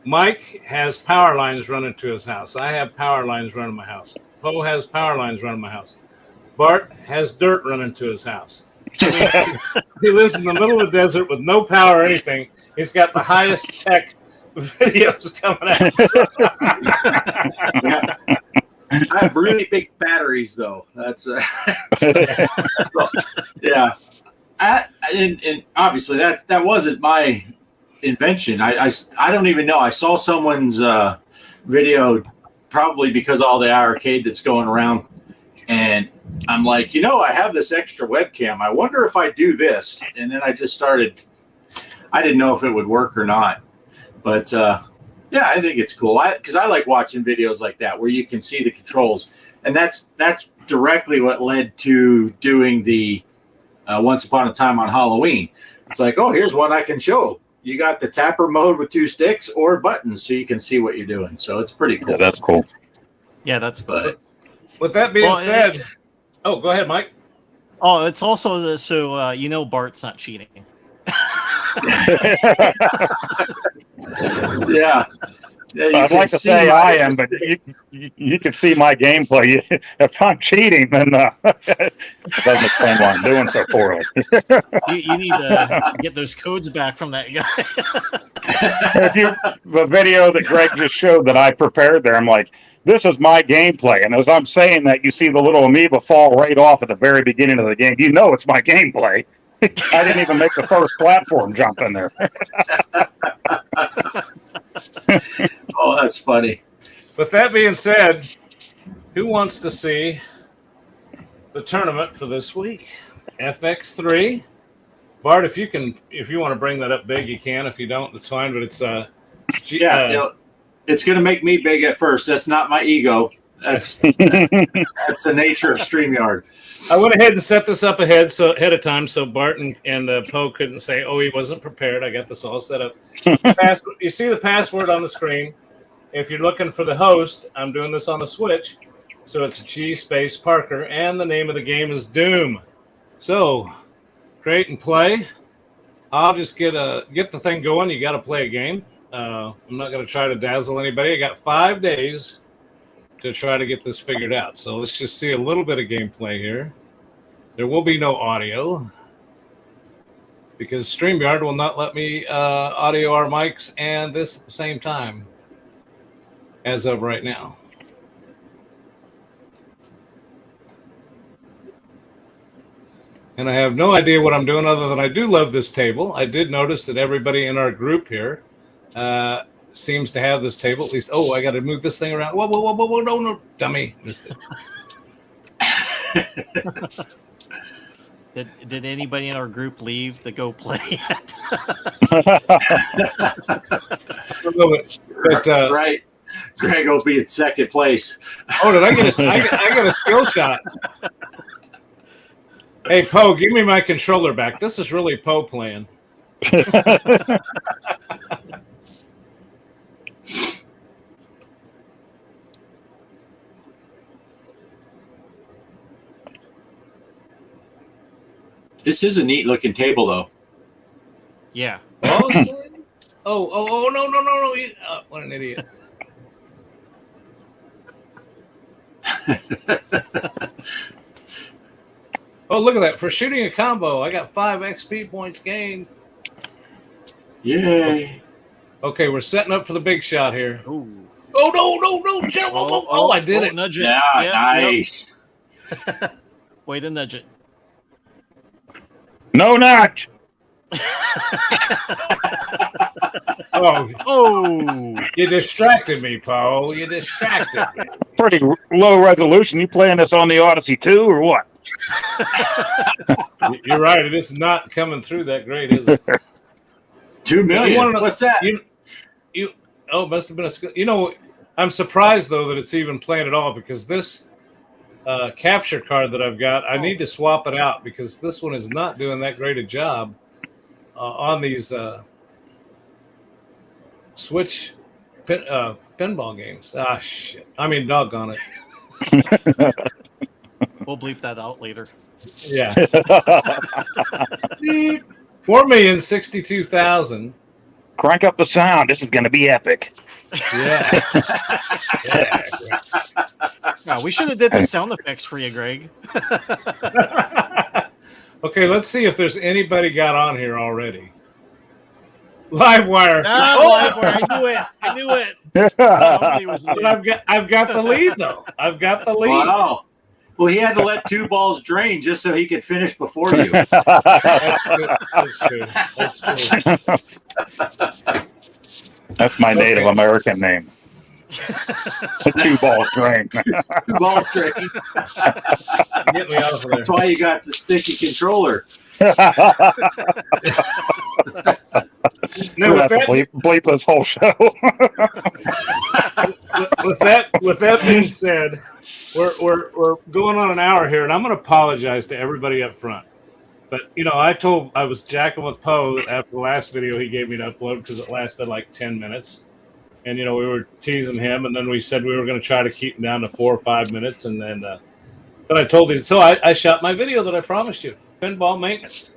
Mike has power lines running to his house. I have power lines running my house. Poe has power lines running my house. Bart has dirt running to his house. He lives in the middle of the desert with no power or anything. He's got the highest tech videos coming out. I have really big batteries, though. That's yeah. And obviously that wasn't my invention. I don't even know. I saw someone's video, probably because of all the arcade that's going around, and I'm like, I have this extra webcam. I wonder if I do this, and then I just started. I didn't know if it would work or not, but yeah, I think it's cool. Because I like watching videos like that where you can see the controls, and that's directly what led to doing the Once Upon a Time on Halloween. It's like, oh, here's one I can show. You got the tapper mode with 2 sticks or buttons, so you can see what you're doing. So it's pretty cool. Yeah, that's cool. Yeah, that's good. With that being said, go ahead, Mike. Oh, it's also so Bart's not cheating. Yeah. I'd like to say I am, but you can see my gameplay. If I'm cheating, then it doesn't explain why I'm doing so poorly. You need to get those codes back from that guy. The video that Greg just showed that I prepared there, I'm like, this is my gameplay. And as I'm saying that, you see the little amoeba fall right off at the very beginning of the game. It's my gameplay. I didn't even make the first platform jump in there. Oh, that's funny. With that being said, who wants to see the tournament for this week? FX3. Bart, if you want to bring that up big, you can. If you don't, that's fine. But it's it's going to make me big at first. That's not my ego. That's the nature of StreamYard. I went ahead and set this up ahead of time, so Bart and Poe couldn't say, "Oh, he wasn't prepared." I got this all set up. You see the password on the screen. If you're looking for the host, I'm doing this on the Switch, so it's G space Parker, and the name of the game is Doom. So, create and play. I'll just get the thing going. You got to play a game. I'm not going to try to dazzle anybody. I got 5 days to try to get this figured out. So let's just see a little bit of gameplay here. There will be no audio because StreamYard will not let me audio our mics and this at the same time as of right now. And I have no idea what I'm doing other than I do love this table. I did notice that everybody in our group here seems to have this table. At least, I got to move this thing around. Whoa, no, dummy. Missed it. Did anybody in our group leave to go play yet? Right. Greg will be in second place. Oh, did I get I got a skill shot. Hey, Poe, give me my controller back. This is really Poe playing. This is a neat looking table, though. Yeah. No. What an idiot. Oh, look at that. For shooting a combo, I got 5 XP points gained. Yay. Okay, we're setting up for the big shot here. Ooh. Oh, no. Jump. I did it. Nudge it. Yeah, nice. Yep. Way to nudge it. No notch. Oh, you distracted me, Poe. You distracted me. Pretty low resolution. You playing this on the Odyssey 2 or what? You're right. It is not coming through that great, is it? 2 million. What's that? Must have been a. I'm surprised though that it's even playing at all because this capture card that I've got, I need to swap it out because this one is not doing that great a job on these Switch pinball games. Ah, shit. I mean, doggone it. We'll bleep that out later. Yeah. 4,062,000. Crank up the sound. This is going to be epic. Yeah. No, we should have did the sound effects for you, Greg. Okay, let's see if there's anybody got on here already. Livewire. Livewire. I knew it. Somebody was But I've got the lead though. I've got the lead. Wow. Well, he had to let 2 balls drain just so he could finish before you. That's true. That's true. That's true. That's my Native American name. The 2 balls drain. 2 balls drain. Get me off of there. That's why you got the sticky controller. No, We'll have to bleep this whole show. with that being said, we're going on an hour here, and I'm going to apologize to everybody up front. But I was jacking with Poe after the last video he gave me to upload because it lasted like 10 minutes, and we were teasing him, and then we said we were going to try to keep him down to 4 or 5 minutes, and then I told him, so I shot my video that I promised you, pinball maintenance,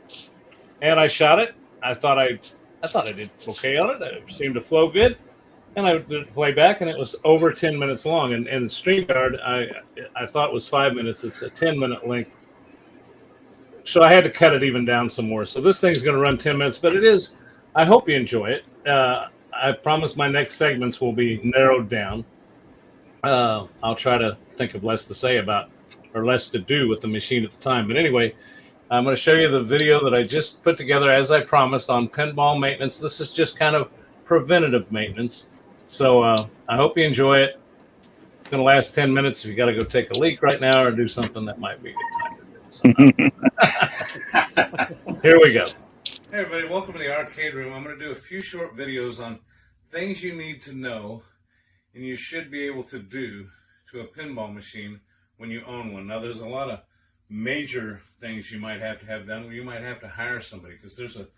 and I shot it. I thought I did okay on it. It seemed to flow good. And I did play back, and it was over 10 minutes long. And StreamYard, I thought was 5 minutes. It's a 10-minute length. So I had to cut it even down some more. So this thing's going to run 10 minutes, but it is. I hope you enjoy it. I promise my next segments will be narrowed down. I'll try to think of less to say about or less to do with the machine at the time. But anyway, I'm going to show you the video that I just put together as I promised on pinball maintenance. This is just kind of preventative maintenance. So I hope you enjoy it. It's going to last 10 minutes. If you got to go take a leak right now or do something, that might be a good time to do it. Here we go. Hey, everybody. Welcome to the arcade room. I'm going to do a few short videos on things you need to know and you should be able to do to a pinball machine when you own one. Now, there's a lot of major things you might have to have done. You might have to hire somebody because there's a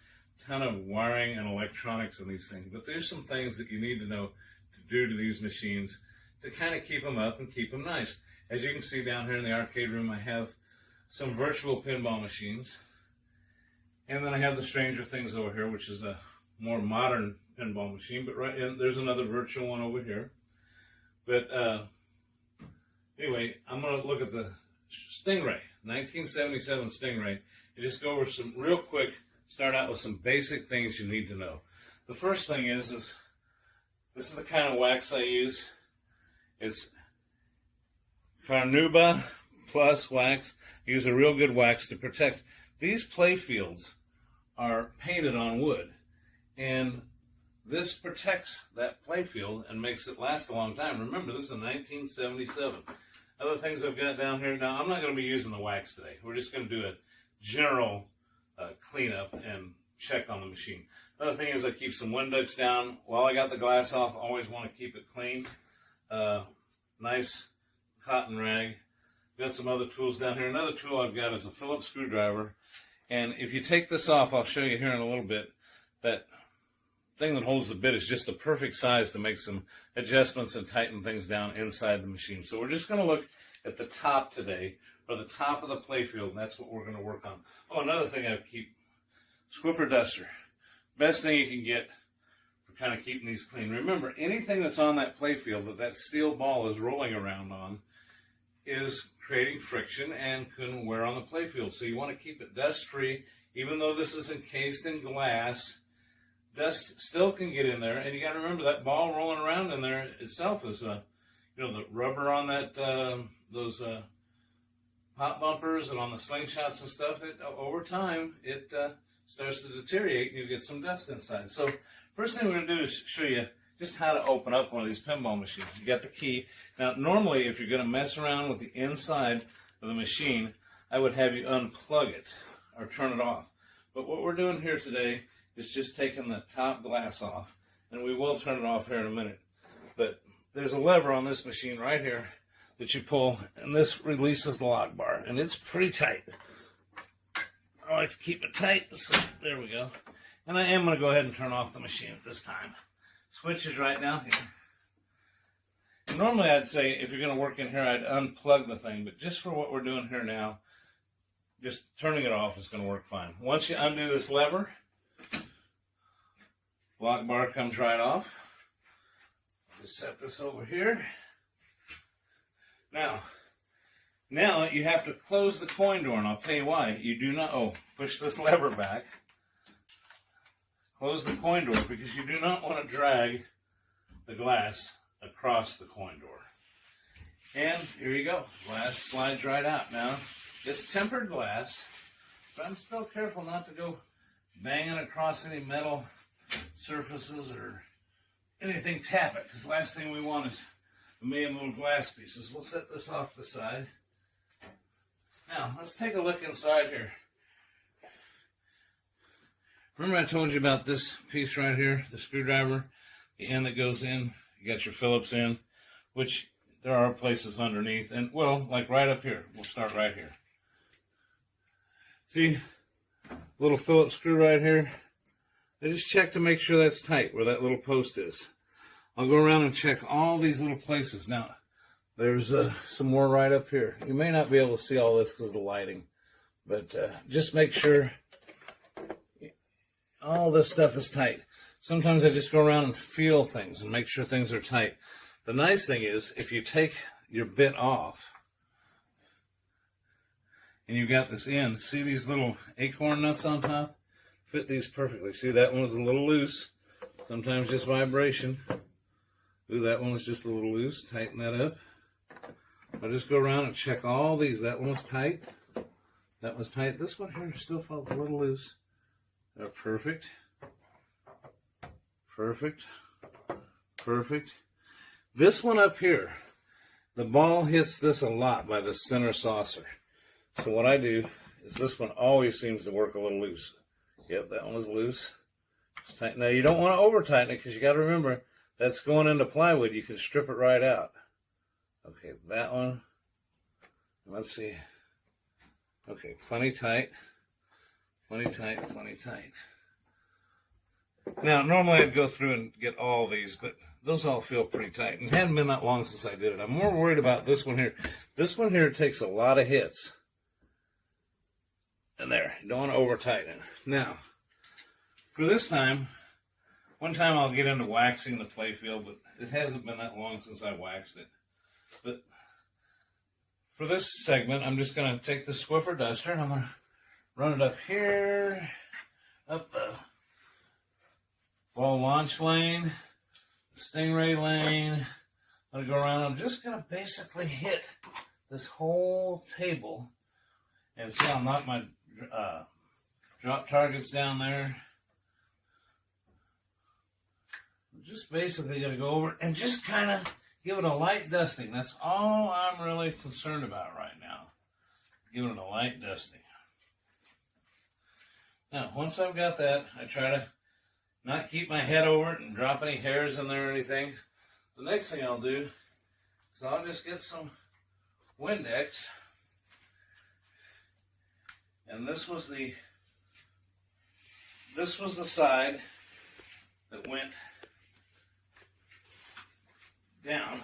ton of wiring and electronics in these things. But there's some things that you need to know to do to these machines to kind of keep them up and keep them nice. As you can see down here in the arcade room, I have some virtual pinball machines. And then I have the Stranger Things over here, which is a more modern pinball machine. But there's another virtual one over here. But anyway, I'm going to look at the Stingray, 1977 Stingray, and just go over some real quick, start out with some basic things you need to know. The first thing is this is the kind of wax I use. It's Carnauba Plus wax. I use a real good wax to protect. These play fields are painted on wood, and this protects that play field and makes it last a long time. Remember, this is 1977. Other things I've got down here. Now, I'm not going to be using the wax today. We're just going to do a general cleanup and check on the machine. Another thing is I keep some wind ducts down. While I got the glass off, I always want to keep it clean. Nice cotton rag. Got some other tools down here. Another tool I've got is a Phillips screwdriver. And if you take this off, I'll show you here in a little bit, that thing that holds the bit is just the perfect size to make some adjustments and tighten things down inside the machine. So we're just going to look at the top today, or the top of the playfield, and that's what we're going to work on. Oh, another thing I keep, Swiffer duster. Best thing you can get for kind of keeping these clean. Remember, anything that's on that playfield that steel ball is rolling around on is creating friction and can wear on the playfield. So you want to keep it dust-free. Even though this is encased in glass, dust still can get in there, and you got to remember that ball rolling around in there itself is, the rubber on that, those pop bumpers and on the slingshots and stuff. Over time, it starts to deteriorate, and you get some dust inside. So first thing we're going to do is show you just how to open up one of these pinball machines. You got the key. Now, normally, if you're going to mess around with the inside of the machine, I would have you unplug it or turn it off. But what we're doing here today is just taking the top glass off, and we will turn it off here in a minute. But there's a lever on this machine right here that you pull, and this releases the lock bar, and it's pretty tight. I like to keep it tight, so there we go. And I am going to go ahead and turn off the machine at this time. Switch is right down here. And normally I'd say if you're going to work in here, I'd unplug the thing, but just for what we're doing here now, just turning it off is going to work fine. Once you undo this lever, lock bar comes right off. Just set this over here. Now you have to close the coin door, and I'll tell you why. You do not, push this lever back. Close the coin door because you do not want to drag the glass across the coin door. And here you go. Glass slides right out. Now, it's tempered glass, but I'm still careful not to go banging across any metal surfaces or anything, tap it, because the last thing we want is a million little glass pieces. We'll set this off to the side. Now, let's take a look inside here. Remember I told you about this piece right here, the screwdriver, the end that goes in. You got your Phillips in, which there are places underneath. And, well, like right up here. We'll start right here. See, little Phillips screw right here. I just check to make sure that's tight where that little post is. I'll go around and check all these little places. Now, there's some more right up here. You may not be able to see all this because of the lighting, but just make sure all this stuff is tight. Sometimes I just go around and feel things and make sure things are tight. The nice thing is, if you take your bit off and you've got this end, see these little acorn nuts on top? Fit these perfectly. See, that one was a little loose. Sometimes just vibration. Ooh, that one was just a little loose. Tighten that up. I just go around and check all these. That one was tight. That was tight. This one here still felt a little loose. They're perfect. Perfect. Perfect. This one up here, the ball hits this a lot by the center saucer. So what I do is this one always seems to work a little loose. Yep, that one was loose. Just tighten. Now, you don't want to over-tighten it because you got to remember that's going into plywood. You can strip it right out. Okay, that one. Let's see. Okay, plenty tight. Plenty tight, plenty tight. Now, normally I'd go through and get all these, but those all feel pretty tight. And it hadn't been that long since I did it. I'm more worried about this one here. This one here takes a lot of hits. And there, you don't want to over-tighten it. Now, for this time, one time I'll get into waxing the playfield, but it hasn't been that long since I waxed it. But for this segment, I'm just going to take the Swiffer duster and I'm going to run it up here, up the ball launch lane, stingray lane. I'm going to go around. I'm just going to basically hit this whole table. And see, I'll knock my drop targets down there. I'm just basically going to go over and just kind of give it a light dusting. That's all I'm really concerned about right now. Giving it a light dusting. Now, once I've got that, I try to not keep my head over it and drop any hairs in there or anything. The next thing I'll do is I'll just get some Windex. And this was the side that went down.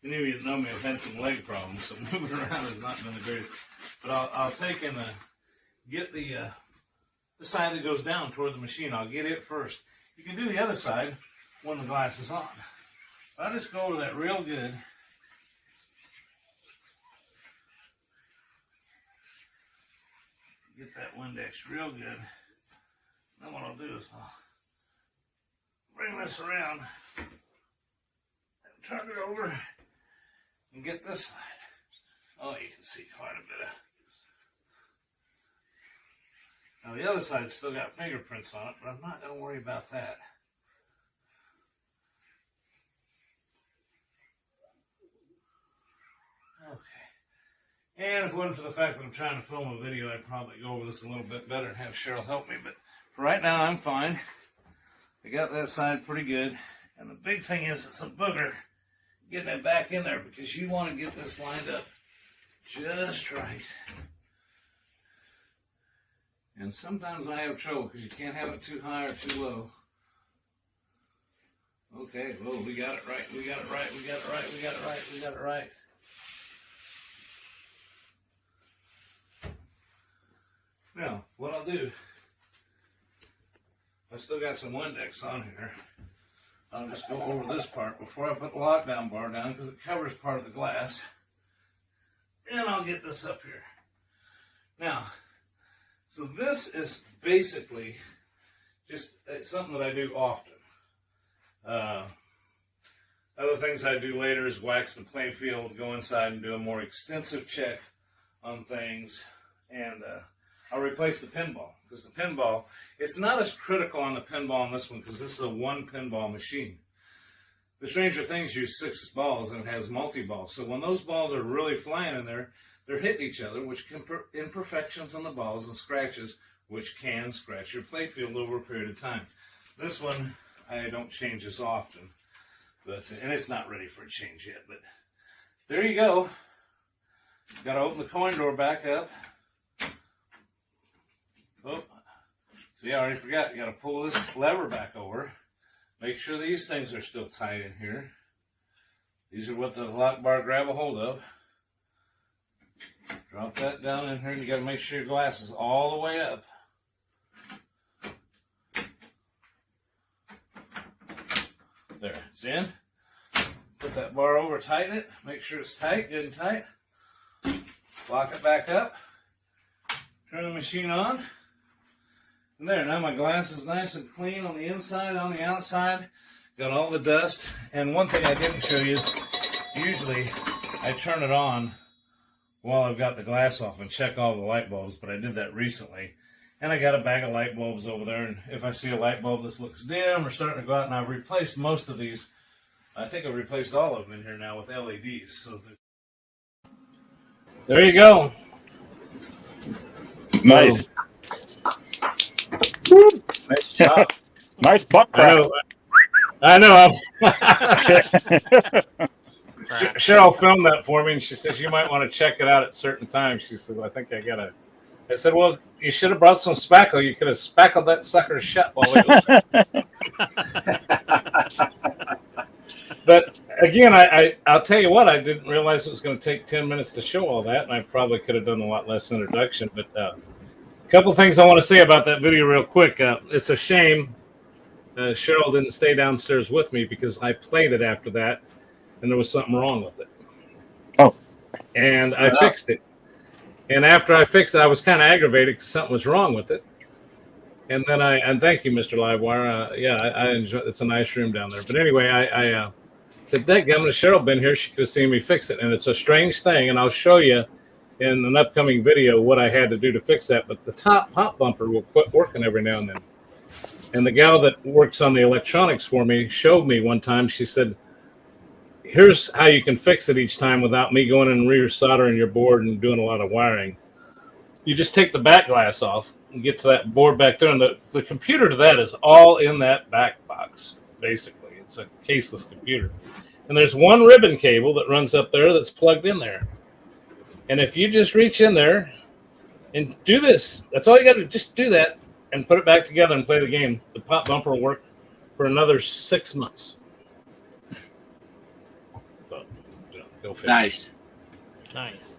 Any of you that know me have had some leg problems, so moving around has not been the greatest. But I'll take and get the side that goes down toward the machine. I'll get it first. You can do the other side when the glass is on. I'll just go over that real good. Get that Windex real good. Then what I'll do is I'll bring this around and turn it over and get this side. Oh, you can see quite a bit of. Now the other side's still got fingerprints on it, but I'm not going to worry about that. Okay. And if it wasn't for the fact that I'm trying to film a video, I'd probably go over this a little bit better and have Cheryl help me. But for right now, I'm fine. I got that side pretty good. And the big thing is it's a booger getting it back in there because you want to get this lined up just right. And sometimes I have trouble because you can't have it too high or too low. Okay, well, we got it right. We got it right. We got it right. We got it right. We got it right. Now, what I'll do, I've still got some Windex on here. I'll just go over this part before I put the lockdown bar down because it covers part of the glass. And I'll get this up here. Now, so this is basically just something that I do often. Other things I do later is wax the play field, go inside and do a more extensive check on things, and I'll replace the pinball, because the pinball, it's not as critical on the pinball on this one, because this is a one pinball machine. The Stranger Things use 6 balls and it has multi-balls, so when those balls are really flying in there, they're hitting each other, which can imperfections on the balls and scratches, which can scratch your play field over a period of time. This one, I don't change as often, and it's not ready for a change yet, but there you go. Got to open the coin door back up. Oh, see, I already forgot. You got to pull this lever back over. Make sure these things are still tight in here. These are what the lock bar grab a hold of. Drop that down in here, and you got to make sure your glass is all the way up. There, it's in. Put that bar over, tighten it. Make sure it's tight, good and tight. Lock it back up. Turn the machine on. And there, now my glass is nice and clean on the inside, on the outside. Got all the dust. And one thing I didn't show you is usually I turn it on while I've got the glass off and check all the light bulbs, but I did that recently. And I got a bag of light bulbs over there, and if I see a light bulb that looks dim or starting to go out, and I've replaced most of these, I think I've replaced all of them in here now with LEDs. So there you go. Nice. Nice job. Nice butt crack. I know. Cheryl filmed that for me, and she says you might want to check it out at certain times. She says, I think I got to. I said, well, you should have brought some spackle. You could have spackled that sucker shut while we But again, I'll tell you what, I didn't realize it was going to take 10 minutes to show all that, and I probably could have done a lot less introduction. But a couple of things I want to say about that video real quick. It's a shame Cheryl didn't stay downstairs with me, because I played it after that, and there was something wrong with it. Oh. And I fixed it. And after I fixed it, I was kind of aggravated because something was wrong with it. And then and thank you, Mr. Livewire. I enjoy. It's a nice room down there. But anyway, I said, "Dadgummit, if Cheryl been here, she could have seen me fix it." And it's a strange thing, and I'll show you in an upcoming video what I had to do to fix that. But the top pop bumper will quit working every now and then. And the gal that works on the electronics for me showed me one time. She said, here's how you can fix it each time without me going in and re-soldering your board and doing a lot of wiring. You just take the back glass off and get to that board back there. And the computer to that is all in that back box, basically. It's a caseless computer. And there's one ribbon cable that runs up there that's plugged in there. And if you just reach in there and do this, that's all you got to do. Just do that and put it back together and play the game. The pop bumper will work for another 6 months. Go figure. Nice.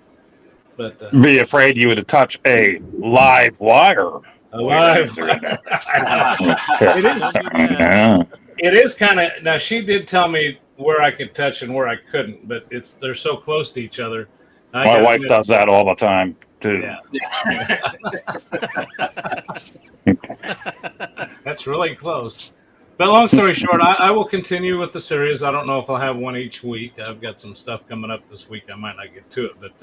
But Be afraid you would touch a live wire. It is kind of. Now she did tell me where I could touch and where I couldn't, but they're so close to each other. My wife does that all the time too. Yeah. That's really close. But long story short, I will continue with the series. I don't know if I'll have one each week. I've got some stuff coming up this week. I might not get to it, but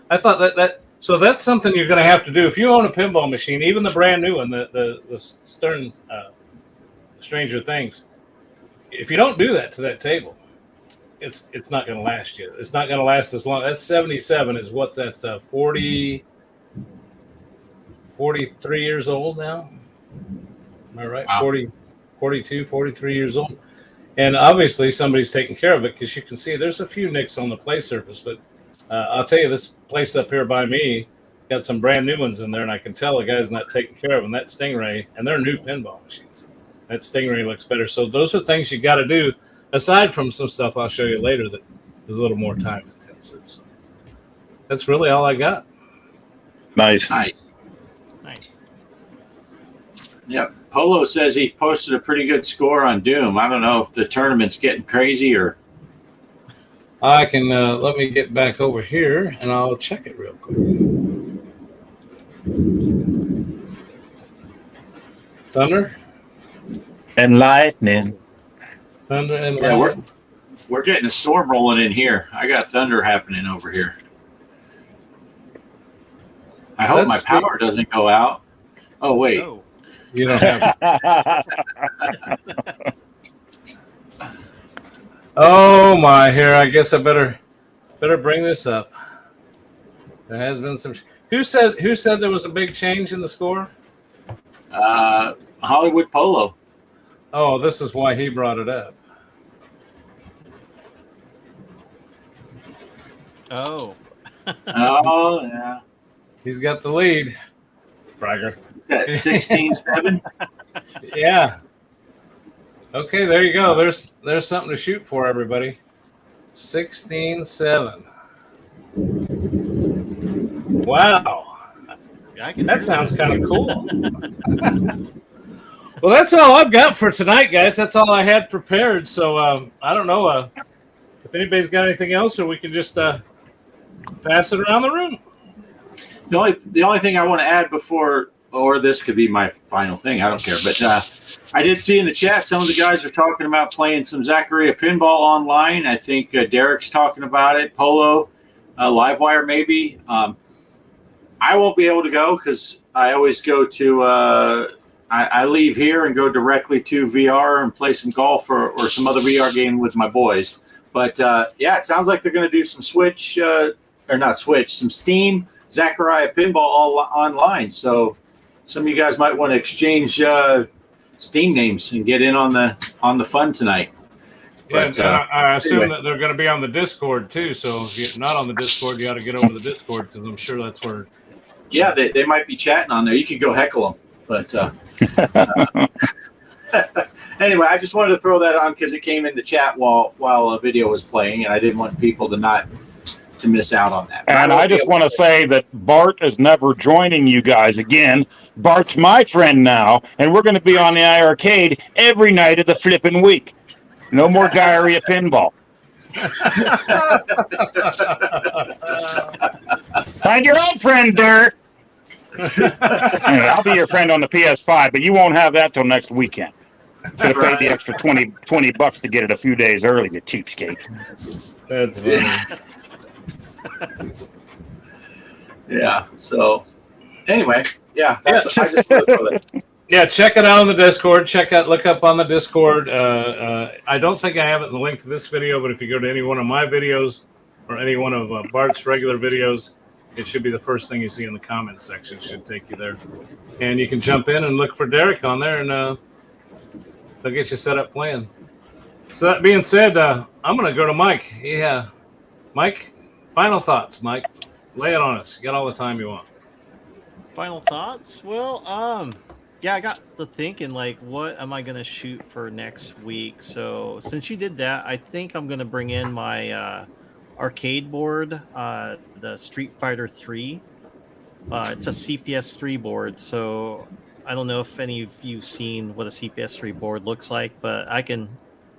I thought so that's something you're going to have to do if you own a pinball machine, even the brand new one, the Stern Stranger Things. If you don't do that to that table, it's not going to last you. It's not going to last as long. That's 77 is what's that's 43 years old now. Am I right? Wow. 42, 43 years old. And obviously somebody's taking care of it, because you can see there's a few nicks on the play surface. But I'll tell you, this place up here by me got some brand new ones in there, and I can tell the guy's not taking care of them. That Stingray, and they're new pinball machines. That Stingray looks better. So those are things you got to do, aside from some stuff I'll show you later that is a little more time intensive. So that's really all I got. Nice. Yep. Polo says he posted a pretty good score on Doom. I don't know if the tournament's getting crazy or. I can let me get back over here and I'll check it real quick. Thunder and lightning. Thunder and lightning. We're getting a storm rolling in here. I got thunder happening over here. I hope my power doesn't go out. Oh, wait. Oh. You don't have. Oh my! Here, I guess I better bring this up. There has been some. Who said there was a big change in the score? Hollywood Polo. Oh, this is why he brought it up. Oh. Oh, yeah. He's got the lead. Bragger. That 16-7. Yeah. Okay, there you go. There's something to shoot for, everybody. 16-7. Wow. That sounds kind of cool. Well, that's all I've got for tonight, guys. That's all I had prepared. So I don't know if anybody's got anything else, or we can just pass it around the room. The only thing I want to add before, or this could be my final thing, I don't care, but I did see in the chat some of the guys are talking about playing some Zaccaria pinball online. I think Derek's talking about it. Polo, Livewire maybe. I won't be able to go because I always go to I leave here and go directly to VR and play some golf or some other VR game with my boys. But yeah, it sounds like they're going to do some some Steam Zaccaria pinball all online. So some of you guys might want to exchange Steam names and get in on the fun tonight. Yeah, But, I assume anyway. that they're going to be on the Discord too. So if you're not on the Discord, you got to get over to the Discord because I'm sure that's where. Yeah, they might be chatting on there. You could go heckle them. But anyway, I just wanted to throw that on because it came in the chat while a video was playing, and I didn't want people to miss out on that. And I just want to say that Bart is never joining you guys again. Bart's my friend now, and we're going to be on the iArcade every night of the flipping week. No more diarrhea pinball. Find your own friend, Derek. Anyway, I'll be your friend on the PS5, but you won't have that till next weekend. Should have paid the extra $20 to get it a few days early, you cheapskate. That's funny. Yeah. So anyway, yeah. I just wanted to throw that. Yeah, check it out on the Discord. Look up on the Discord. I don't think I have it in the link to this video, but if you go to any one of my videos or any one of Bart's regular videos, it should be the first thing you see in the comments section. It should take you there. And you can jump in and look for Derek on there, and they'll get you set up playing. So that being said, I'm going to go to Mike. Yeah. Mike, final thoughts, Mike. Lay it on us. You got all the time you want. Final thoughts? Well, yeah, I got to thinking, like, what am I going to shoot for next week? So since you did that, I think I'm going to bring in my arcade board, the Street Fighter 3. It's a CPS 3 board, so I don't know if any of you've seen what a CPS 3 board looks like, but I can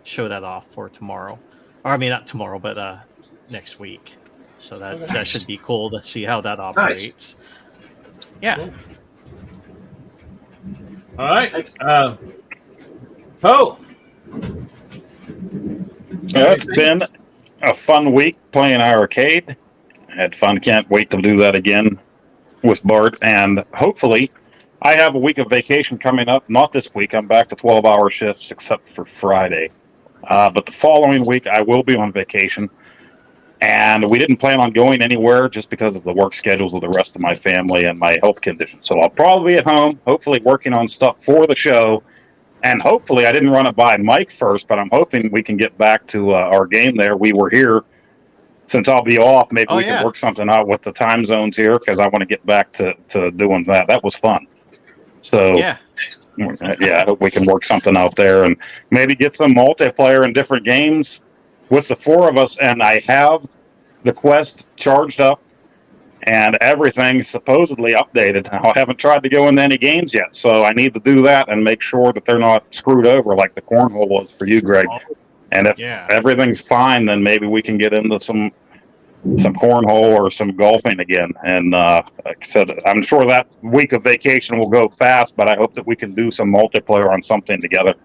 show that off for tomorrow. Or, I mean, not tomorrow, but next week. So that should be cool to see how that operates. Nice. Yeah. Cool. All right. Poe. Yeah, it's been a fun week playing arcade. Had fun. Can't wait to do that again with Bart. And hopefully I have a week of vacation coming up. Not this week. I'm back to 12-hour shifts except for Friday. But the following week I will be on vacation. And we didn't plan on going anywhere just because of the work schedules of the rest of my family and my health condition. So I'll probably be at home, hopefully working on stuff for the show. And hopefully I didn't run it by Mike first, but I'm hoping we can get back to our game there. We were here. Since I'll be off, maybe we can work something out with the time zones here because I want to get back to doing that. That was fun. So, yeah, I hope we can work something out there and maybe get some multiplayer in different games with the four of us. And I have the Quest charged up and everything supposedly updated. I haven't tried to go into any games yet, so I need to do that and make sure that they're not screwed over like the cornhole was for you, Greg. And if everything's fine, then maybe we can get into some cornhole or some golfing again. And like I said, I'm sure that week of vacation will go fast, but I hope that we can do some multiplayer on something together.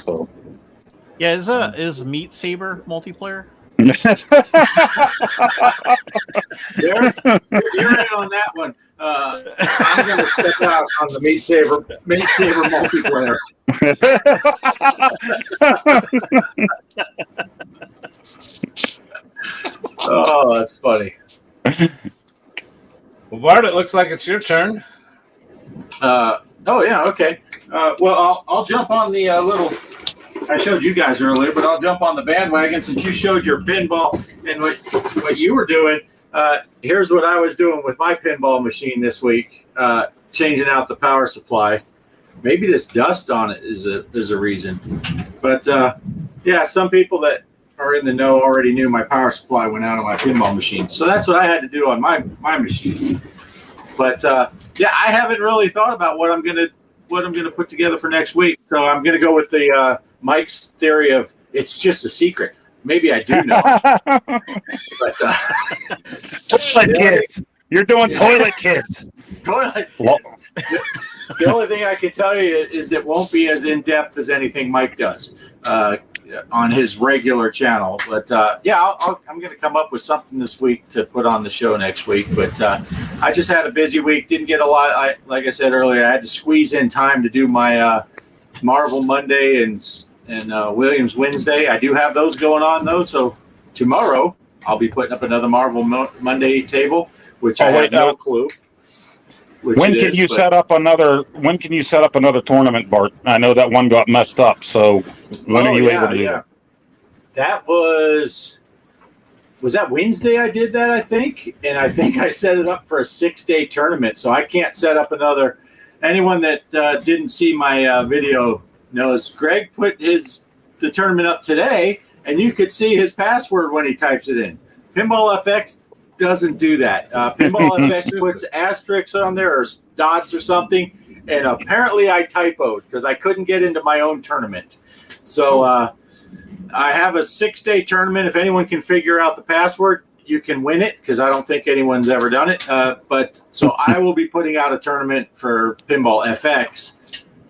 So Yeah, is Meat Saber multiplayer? You're in on that one. I'm going to step out on the Meat Saber multiplayer. Oh, that's funny. Well, Bart, it looks like it's your turn. Oh yeah, okay. Well, I'll jump on the little. I showed you guys earlier, but I'll jump on the bandwagon since you showed your pinball and what you were doing. Here's what I was doing with my pinball machine this week, changing out the power supply. Maybe this dust on it is a reason, but yeah, some people that are in the know already knew my power supply went out on my pinball machine, so that's what I had to do on my machine. But yeah, I haven't really thought about what I'm gonna put together for next week, so I'm gonna go with the Mike's theory of it's just a secret. Maybe I do know, but toilet kids. You're doing toilet kids. Toilet kids. The only thing I can tell you is it won't be as in depth as anything Mike does on his regular channel. But yeah, I'm going to come up with something this week to put on the show next week. But I just had a busy week. Didn't get a lot. Like I said earlier, I had to squeeze in time to do my Marvel Monday and Williams Wednesday. I do have those going on though. So tomorrow I'll be putting up another Marvel Monday table, which I have no clue. When can you set up another tournament, Bart? I know that one got messed up. So when are you able to do that? That was that Wednesday I did that, I think. And I think I set it up for a 6-day tournament. So I can't set up another. Anyone that didn't see my video knows Greg put the tournament up today, and you could see his password when he types it in. Pinball FX doesn't do that. Pinball FX puts asterisks on there or dots or something, and apparently I typoed because I couldn't get into my own tournament. So I have a 6-day tournament. If anyone can figure out the password, you can win it because I don't think anyone's ever done it. But so I will be putting out a tournament for Pinball FX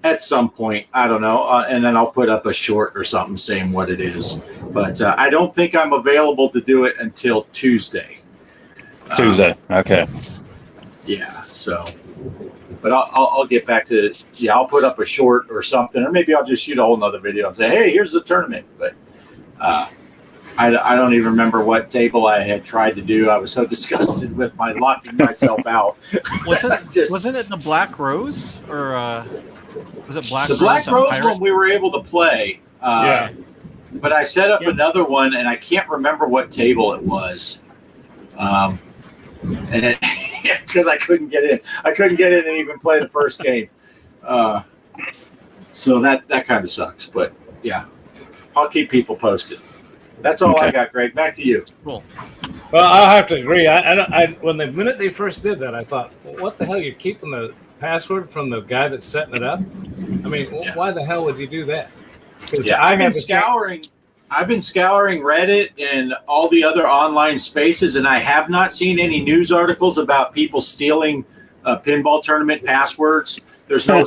at some point. I don't know. And then I'll put up a short or something saying what it is. But I don't think I'm available to do it until Tuesday. Okay. Yeah, so, but I'll get back to it. Yeah, I'll put up a short or something, or maybe I'll just shoot a whole nother video and say, hey, here's the tournament. But I don't even remember what table I had tried to do. I was so disgusted with my locking myself out. Wasn't it the Black Rose, or was it Black the Rose? The Black Rose Pirate? one we were able to play. Yeah. But I set up another one, and I can't remember what table it was. And because I couldn't get in, and even play the first game. So that kind of sucks. But yeah, I'll keep people posted. That's all I got, Greg. Back to you. Cool. Well, I'll have to agree. When the minute they first did that, I thought, well, what the hell? You're keeping the password from the guy that's setting it up? I mean, why the hell would you do that? Because I've been scouring Reddit and all the other online spaces, and I have not seen any news articles about people stealing pinball tournament passwords. There's no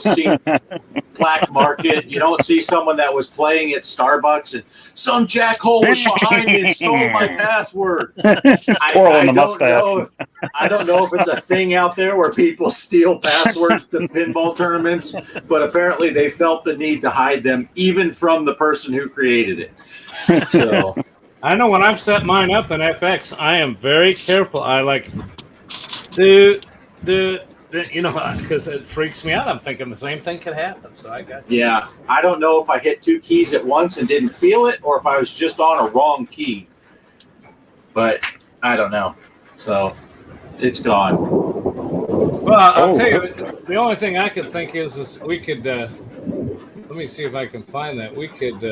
black market. You don't see someone that was playing at Starbucks and some jackhole was behind me and stole my password. I don't know if it's a thing out there where people steal passwords to pinball tournaments, but apparently they felt the need to hide them even from the person who created it. So I know when I've set mine up in FX, I am very careful. I like because it freaks me out. I'm thinking the same thing could happen. So I got I don't know if I hit 2 keys at once and didn't feel it, or if I was just on a wrong key. But I don't know. So it's gone. Well, I'll tell you, the only thing I could think is we could. Let me see if I can find that. We could.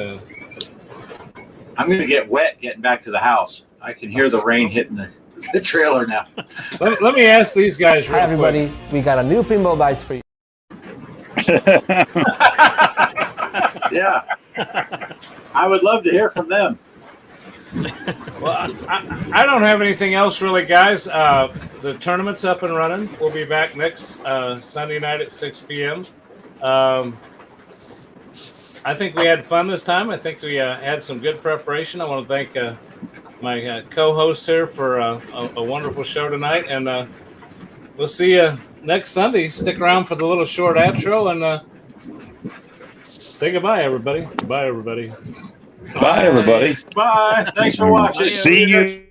I'm going to get wet getting back to the house. I can hear the rain hitting the trailer now. Let me ask these guys real Hi, everybody. quick. We got a new pinball dice for you. Yeah. I would love to hear from them. Well, I don't have anything else really, guys. The tournament's up and running. We'll be back next Sunday night at 6 p.m. I think we had fun this time. I think we had some good preparation. I want to thank my co-hosts here for a wonderful show tonight, and we'll see you next Sunday. Stick around for the little short outro, and say goodbye, everybody. Goodbye, everybody. Bye, everybody. Bye. Thanks for watching. See you.